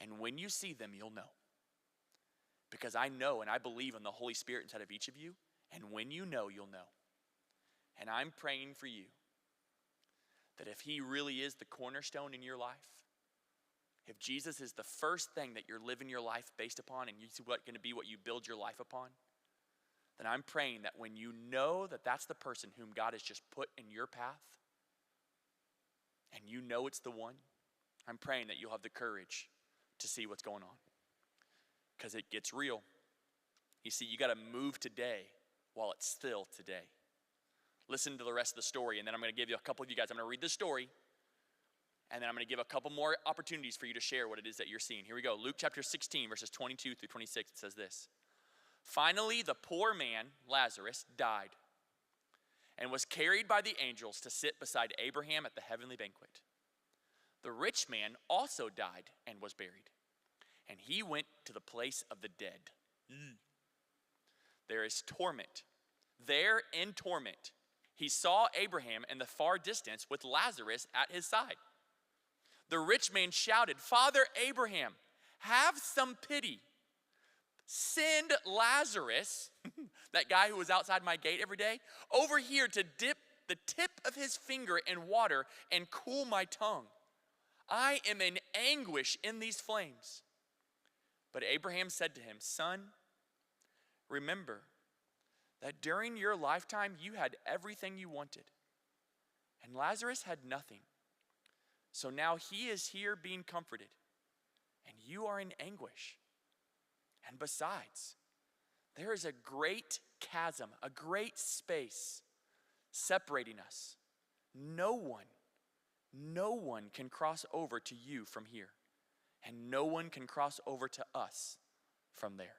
And when you see them, you'll know. Because I know and I believe in the Holy Spirit inside of each of you. And when you know, you'll know. And I'm praying for you that if he really is the cornerstone in your life, if Jesus is the first thing that you're living your life based upon and you see what's going to be what you build your life upon, then I'm praying that when you know that that's the person whom God has just put in your path, and you know it's the one, I'm praying that you'll have the courage to see what's going on. Because it gets real. You see, you got to move today while it's still today. Listen to the rest of the story, and then I'm going to give you a couple of you guys. I'm going to read the story, and then I'm going to give a couple more opportunities for you to share what it is that you're seeing. Here we go. Luke chapter 16, verses 22 through 26. It says this. Finally, the poor man, Lazarus, died and was carried by the angels to sit beside Abraham at the heavenly banquet. The rich man also died and was buried, and he went to the place of the dead. There is torment. There in torment, he saw Abraham in the far distance with Lazarus at his side. The rich man shouted, Father Abraham, have some pity. Send Lazarus, that guy who was outside my gate every day, over here to dip the tip of his finger in water and cool my tongue. I am in anguish in these flames. But Abraham said to him, Son, remember that during your lifetime you had everything you wanted, and Lazarus had nothing. So now he is here being comforted, and you are in anguish. And besides, there is a great chasm, a great space separating us. No one can cross over to you from here, and no one can cross over to us from there.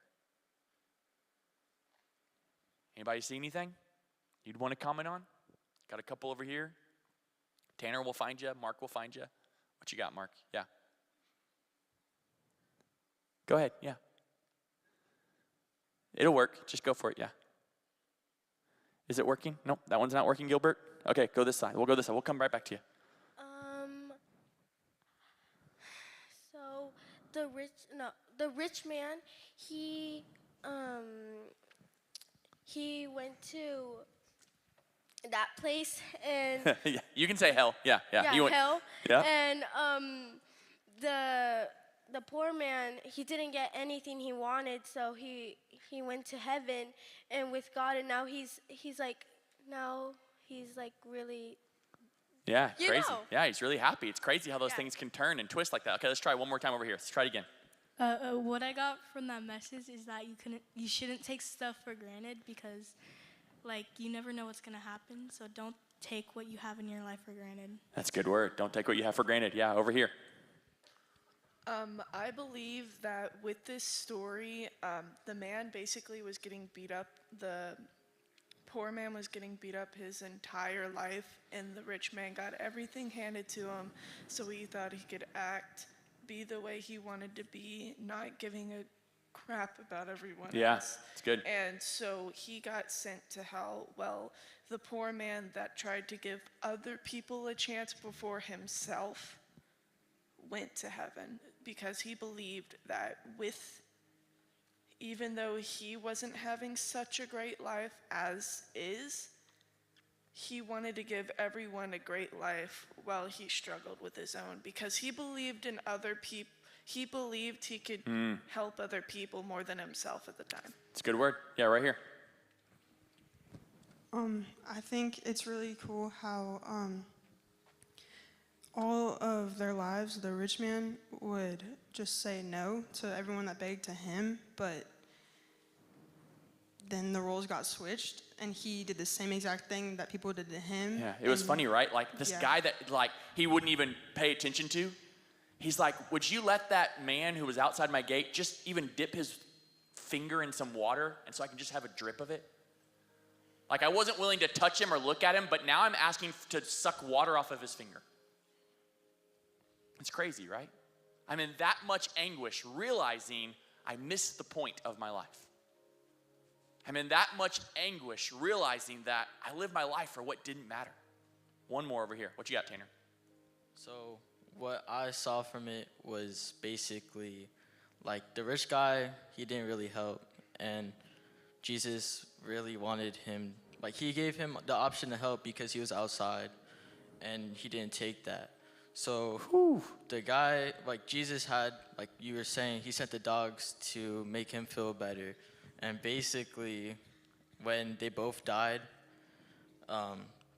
Anybody see anything you'd want to comment on? Got a couple over here. Tanner will find you. Mark will find you. What you got, Mark? Yeah. Go ahead, yeah. It'll work. Just go for it, yeah. Is it working? Nope, that one's not working, Gilbert. Okay, go this side. We'll go this side. We'll come right back to you. So the rich man, he went to that place and Yeah, you can say hell. Yeah. yeah, hell. Yeah. And the poor man, he didn't get anything he wanted, so he went to heaven and with God, and now he's really. Yeah, You crazy. know. Yeah, he's really happy. It's crazy how those things can turn and twist like that. Okay, let's try one more time over here. Let's try it again. What I got from that message is that you shouldn't take stuff for granted because, like, you never know what's gonna happen. So don't take what you have in your life for granted. That's a good word. Don't take what you have for granted. Yeah, over here. I believe that with this story, the man basically was getting beat up. The poor man was getting beat up his entire life, and the rich man got everything handed to him, so he thought he could be the way he wanted to be, not giving a crap about everyone else. It's good. And so he got sent to hell. Well, the poor man that tried to give other people a chance before himself went to heaven because he believed that even though he wasn't having such a great life as is, he wanted to give everyone a great life while he struggled with his own because he believed in other people. He believed he could help other people more than himself at the time. It's a good word. Yeah, right here. I think it's really cool how all of their lives, the rich man would just say no to everyone that begged to him, but then the roles got switched, and he did the same exact thing that people did to him. Yeah, it was funny, right? Like this guy that like he wouldn't even pay attention to, He's like, would you let that man who was outside my gate just even dip his finger in some water and so I can just have a drip of it? Like I wasn't willing to touch him or look at him, but now I'm asking to suck water off of his finger. It's crazy, right? I'm in that much anguish realizing I missed the point of my life. I'm in that much anguish realizing that I lived my life for what didn't matter. One more over here. What you got, Tanner? So what I saw from it was basically like the rich guy, he didn't really help. And Jesus really wanted him, like he gave him the option to help because he was outside and he didn't take that. So the guy, like Jesus had, like you were saying, he sent the dogs to make him feel better. And basically, when they both died,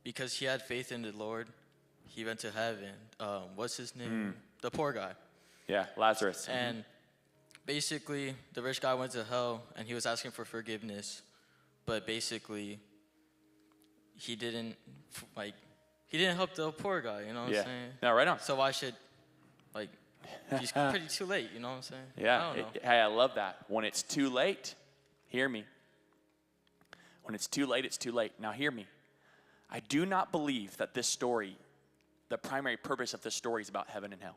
because he had faith in the Lord, he went to heaven. What's his name? The poor guy. Yeah, Lazarus. And basically, the rich guy went to hell, and he was asking for forgiveness. But basically, he didn't help the poor guy, you know what I'm saying? No, right on. So why should, he's pretty too late, you know what I'm saying? Yeah, I don't know. hey, I love that. When it's too late, hear me. When it's too late, it's too late. Now hear me. I do not believe that this story, the primary purpose of this story is about heaven and hell.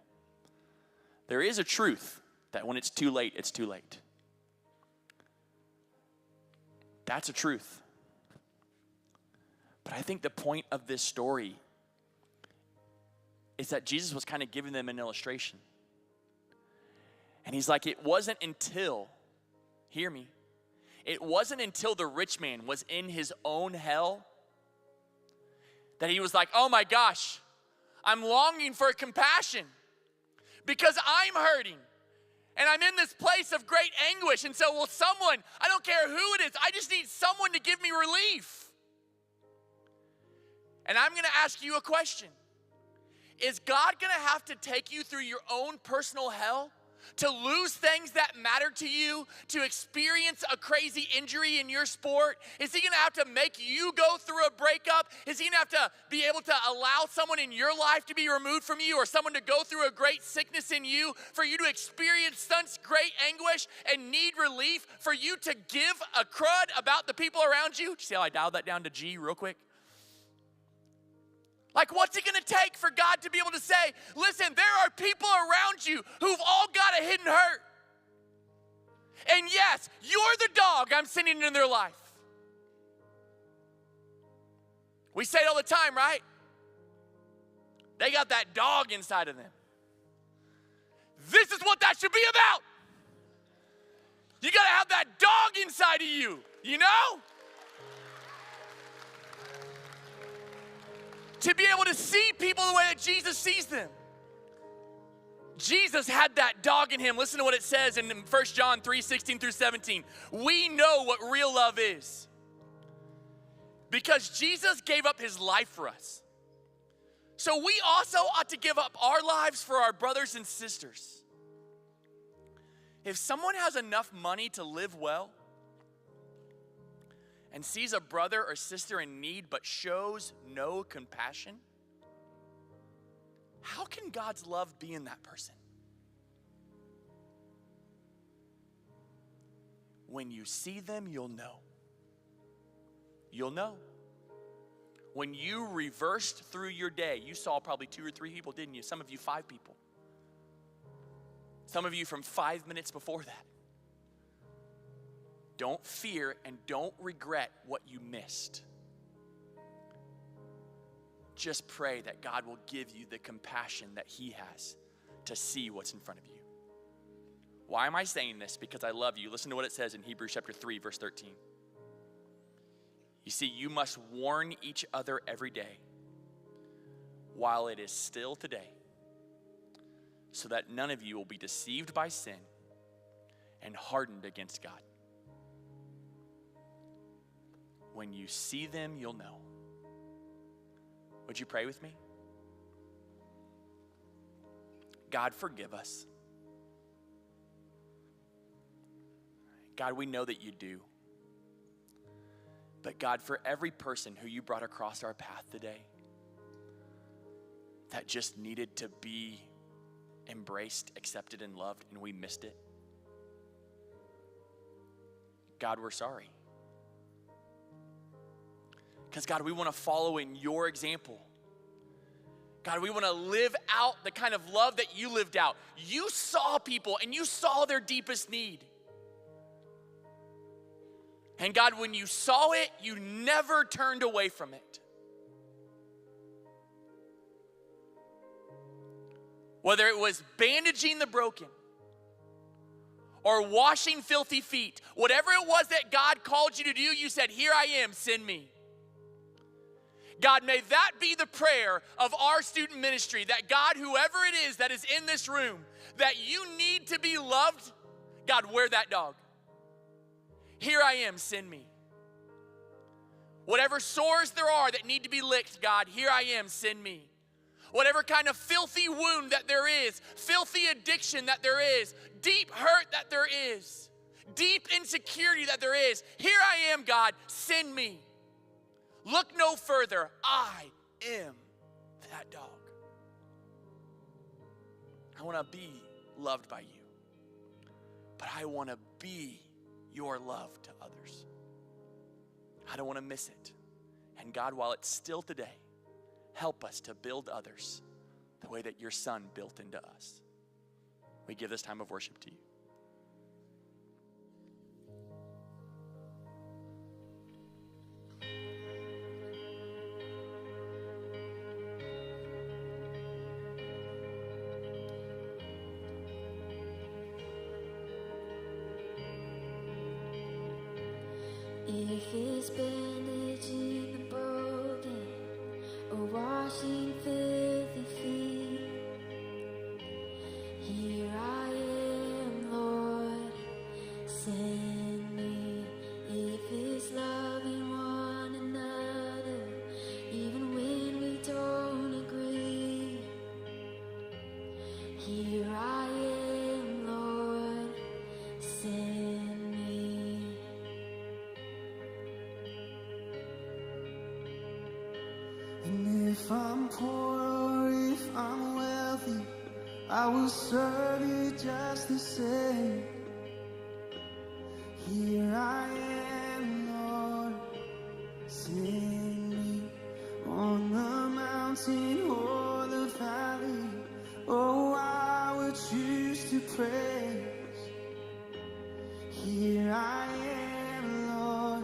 There is a truth that when it's too late, it's too late. That's a truth. But I think the point of this story is that Jesus was kind of giving them an illustration. And he's like, it wasn't until, hear me, it wasn't until the rich man was in his own hell that he was like, oh my gosh, I'm longing for compassion because I'm hurting. And I'm in this place of great anguish. And so will someone, I don't care who it is, I just need someone to give me relief. And I'm going to ask you a question. Is God going to have to take you through your own personal hell to lose things that matter to you, to experience a crazy injury in your sport? Is he going to have to make you go through a breakup? Is he going to have to be able to allow someone in your life to be removed from you or someone to go through a great sickness in you for you to experience such great anguish and need relief for you to give a crud about the people around you? Did you see how I dialed that down to G real quick? Like, what's it going to take for God to be able to say, listen, there are people around you who've all got a hidden hurt. And yes, you're the dog I'm sending in their life. We say it all the time, right? They got that dog inside of them. This is what that should be about. You got to have that dog inside of you, you know? To be able to see people the way that Jesus sees them. Jesus had that dog in him. Listen to what it says in 1 John 3:16 through 17. We know what real love is because Jesus gave up his life for us. So we also ought to give up our lives for our brothers and sisters. If someone has enough money to live well, and sees a brother or sister in need but shows no compassion, how can God's love be in that person? When you see them, you'll know. You'll know. When you reversed through your day, you saw probably 2 or 3 people, didn't you? Some of you 5 people. Some of you from 5 minutes before that. Don't fear and don't regret what you missed. Just pray that God will give you the compassion that he has to see what's in front of you. Why am I saying this? Because I love you. Listen to what it says in Hebrews chapter 3, verse 13. You see, you must warn each other every day while it is still today, so that none of you will be deceived by sin and hardened against God. When you see them, you'll know. Would you pray with me? God, forgive us. God, we know that you do. But God, for every person who you brought across our path today that just needed to be embraced, accepted, and loved, and we missed it? God, we're sorry. Because God, we want to follow in your example. God, we want to live out the kind of love that you lived out. You saw people and you saw their deepest need. And God, when you saw it, you never turned away from it. Whether it was bandaging the broken or washing filthy feet, whatever it was that God called you to do, you said, here I am, send me. God, may that be the prayer of our student ministry, that God, whoever it is that is in this room, that you need to be loved, God, wear that dog. Here I am, send me. Whatever sores there are that need to be licked, God, here I am, send me. Whatever kind of filthy wound that there is, filthy addiction that there is, deep hurt that there is, deep insecurity that there is, here I am, God, send me. Look no further. I am that dog. I want to be loved by you, but I want to be your love to others. I don't want to miss it. And God, while it's still today, help us to build others the way that your son built into us. We give this time of worship to you. If it's bandaging the broken or washing filthy feet, here I am, Lord, send me. If it's loving one another, even when we don't agree, here I am, Lord, send me. And if I'm poor or if I'm wealthy, I will serve you just the same. Here I am, Lord, send me. On the mountain or the valley, oh, I will choose to praise. Here I am, Lord,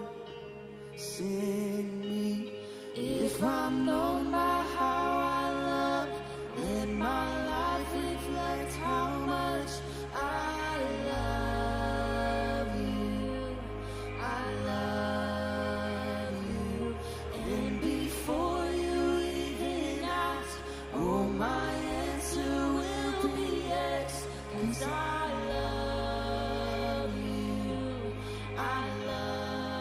send me. If I'm known by how I love, let my life reflect how much I love you. I love you. And before you even ask, oh, my answer will be yes, 'cause I love you. I love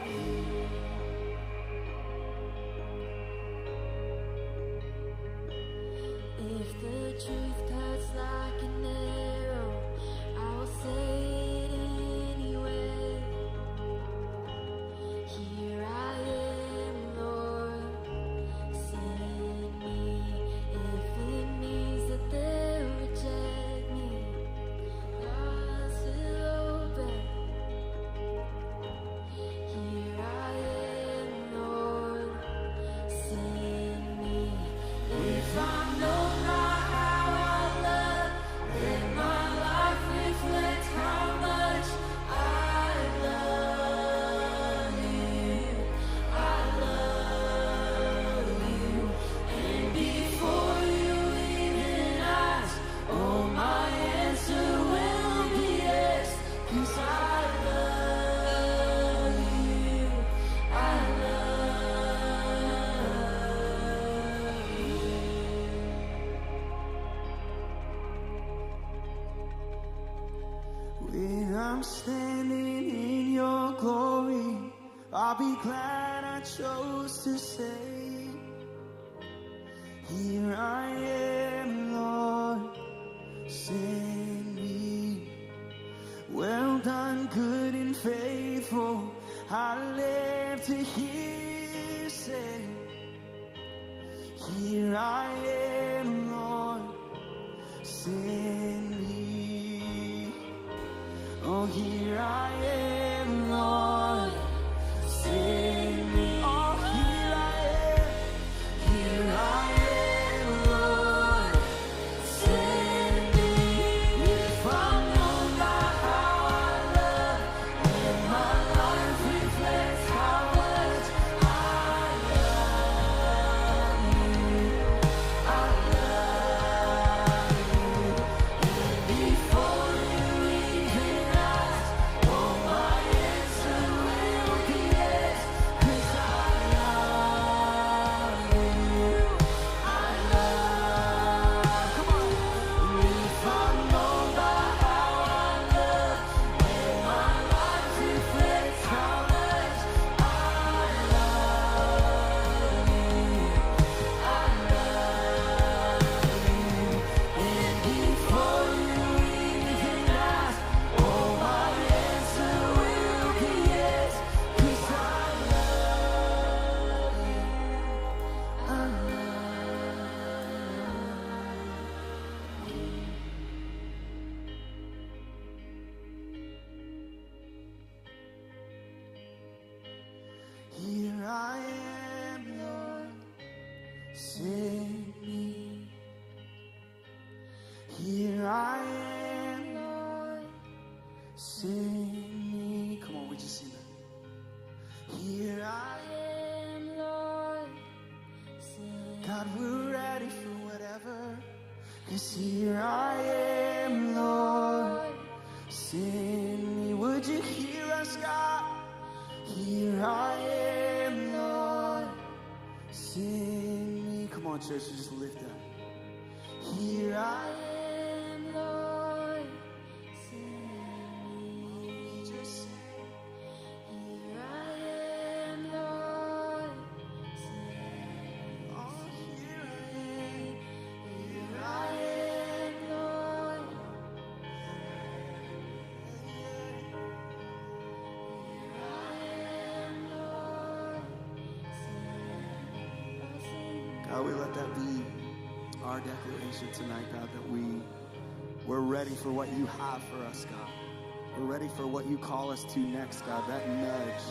you. If the truth cuts like an arrow, I will say it anyway. Here I am, Lord, send me. If it means that they'll reject me, God still open. Here I am, Lord, send me. If I'm known by how I love, let my life reflect how much I love you. I love you. And before you even ask, oh, my answer will be yes, 'cause I love you. I love you. When I'm standing in your glory, I'll be glad I chose to say, here I am, Lord, send me. Well done, good and faithful, I live to hear you say, here I am, Yes, God. Here I am, Lord. Send me. Come on, church, just lift up. Here I am, Lord. Send me. Just say, here I am, Lord. Oh, here I am. Here I am, Lord. God, we let that be our declaration tonight, God, that we're ready for what you have for us, God. We're ready for what you call us to next, God, that nudge.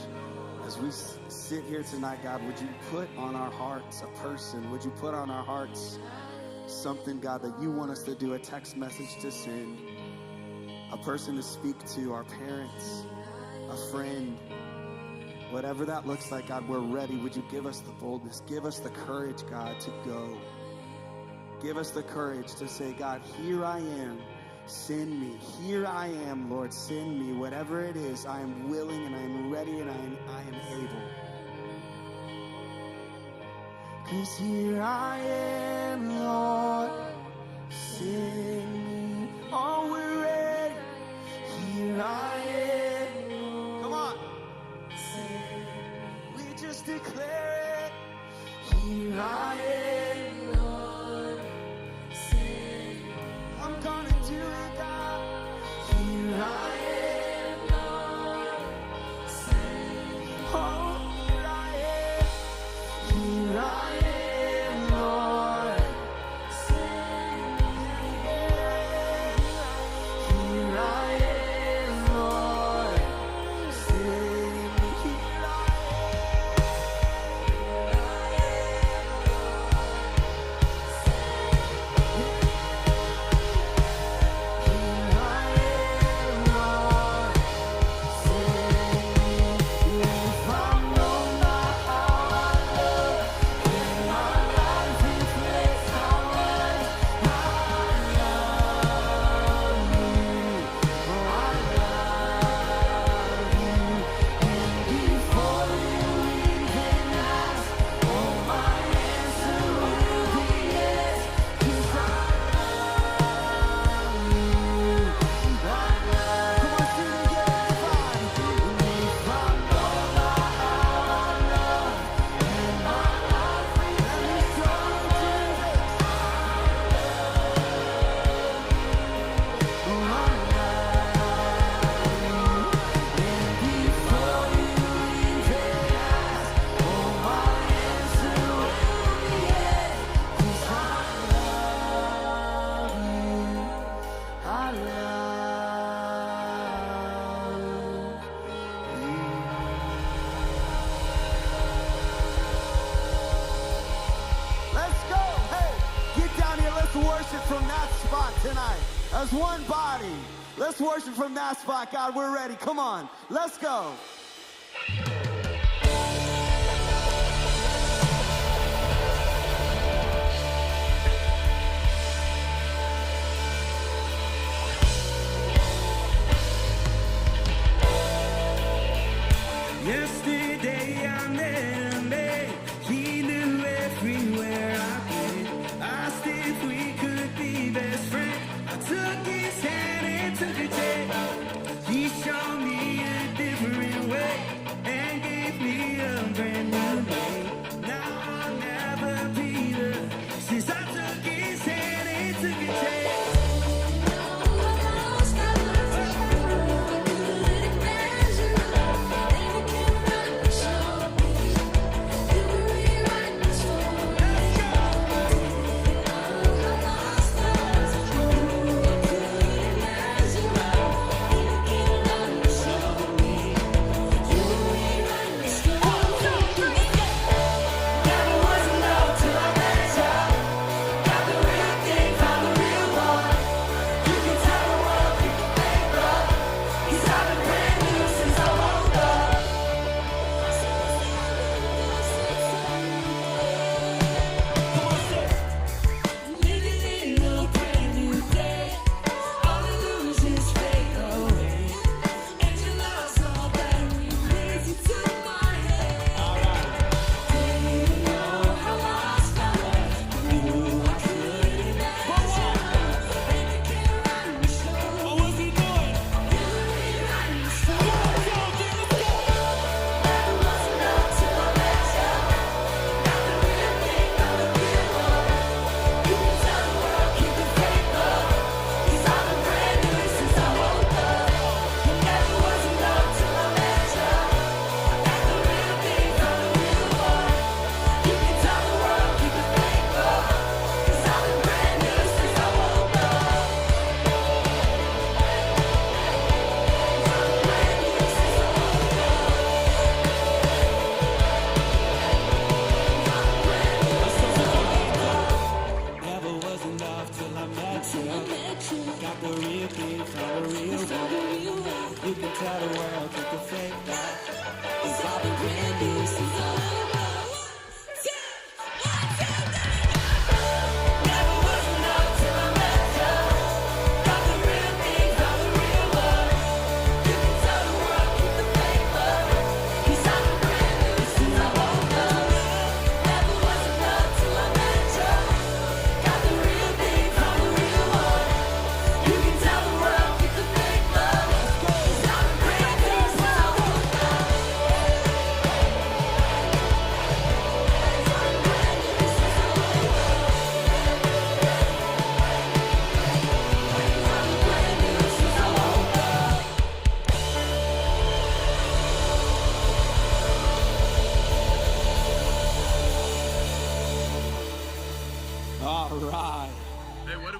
As we sit here tonight, God, would you put on our hearts a person? Would you put on our hearts something, God, that you want us to do, a text message to send, a person to speak to, our parents, a friend, whatever that looks like, God, we're ready. Would you give us the boldness? Give us the courage, God, to go. Give us the courage to say, God, here I am. Send me. Here I am, Lord. Send me. Whatever it is, I am willing and I am ready and I am able. 'Cause here I am, Lord. Send me. Oh, we're ready. Here I am. Come on. We just declare it. Here I am, Lord. I'm gonna do it, God. Here I am, Lord. Oh, here I am. Here I am, Lord. Here I am, Lord. Send me. Here from that spot tonight as one body. Let's worship from that spot. God, we're ready. Come on. Let's go. Yesterday I met a man, he knew everywhere I've been. Asked if we could be best friends. I took his hand and took a chance. He showed me a different way.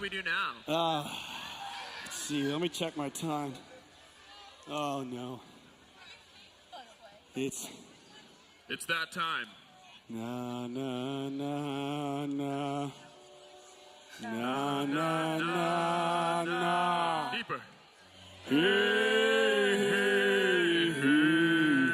we do now? Let's see. Let me check my time. Oh no. It's that time. na na na na na na na na. Deeper. Hey, hey, hey.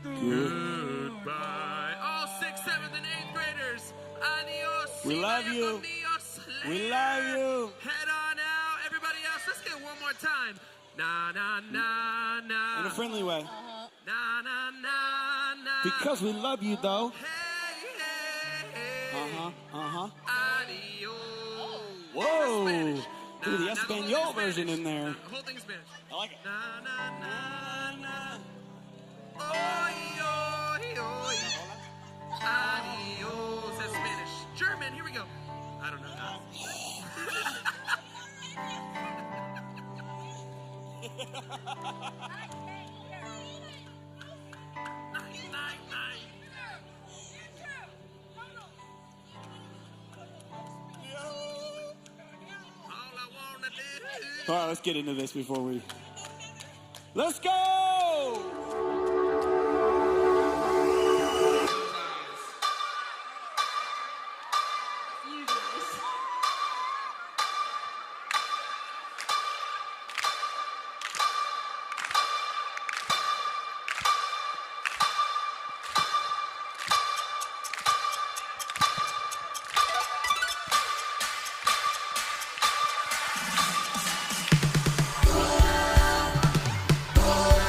Goodbye. All 6th, 7th, and 8th graders. Adios. We love you. Adios. We love you. Head on out. Everybody else, let's get it one more time. Na na na na. In a friendly way. Na na na na. Because we love you, though. Adios. Whoa. Look at the Espanol version in there. The whole thing's Spanish. I like it. Na na na na. Oy, oy, oy. Adios. That's Spanish. German. Here we go. I don't know. All right, let's get into this before we... Let's go! Oh,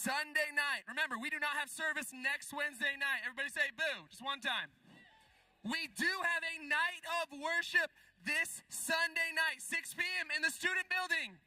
Sunday night. Remember, we do not have service next Wednesday night. Everybody say boo, just one time. We do have a night of worship this Sunday night, 6 p.m. in the student building.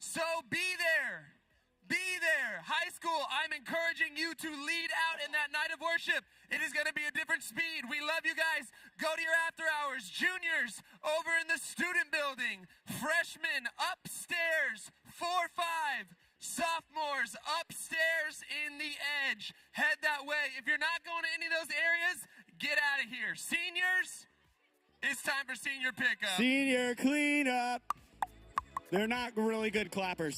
So be there. Be there. High school, I'm encouraging you to lead out in that night of worship. It is going to be a different speed. We love you guys. Go to your after hours. Juniors, over in the student building. Freshmen, upstairs, 4-5. Sophomores, upstairs in the edge. Head that way. If you're not going to any of those areas, get out of here. Seniors, it's time for senior pickup. Senior cleanup. They're not really good clappers.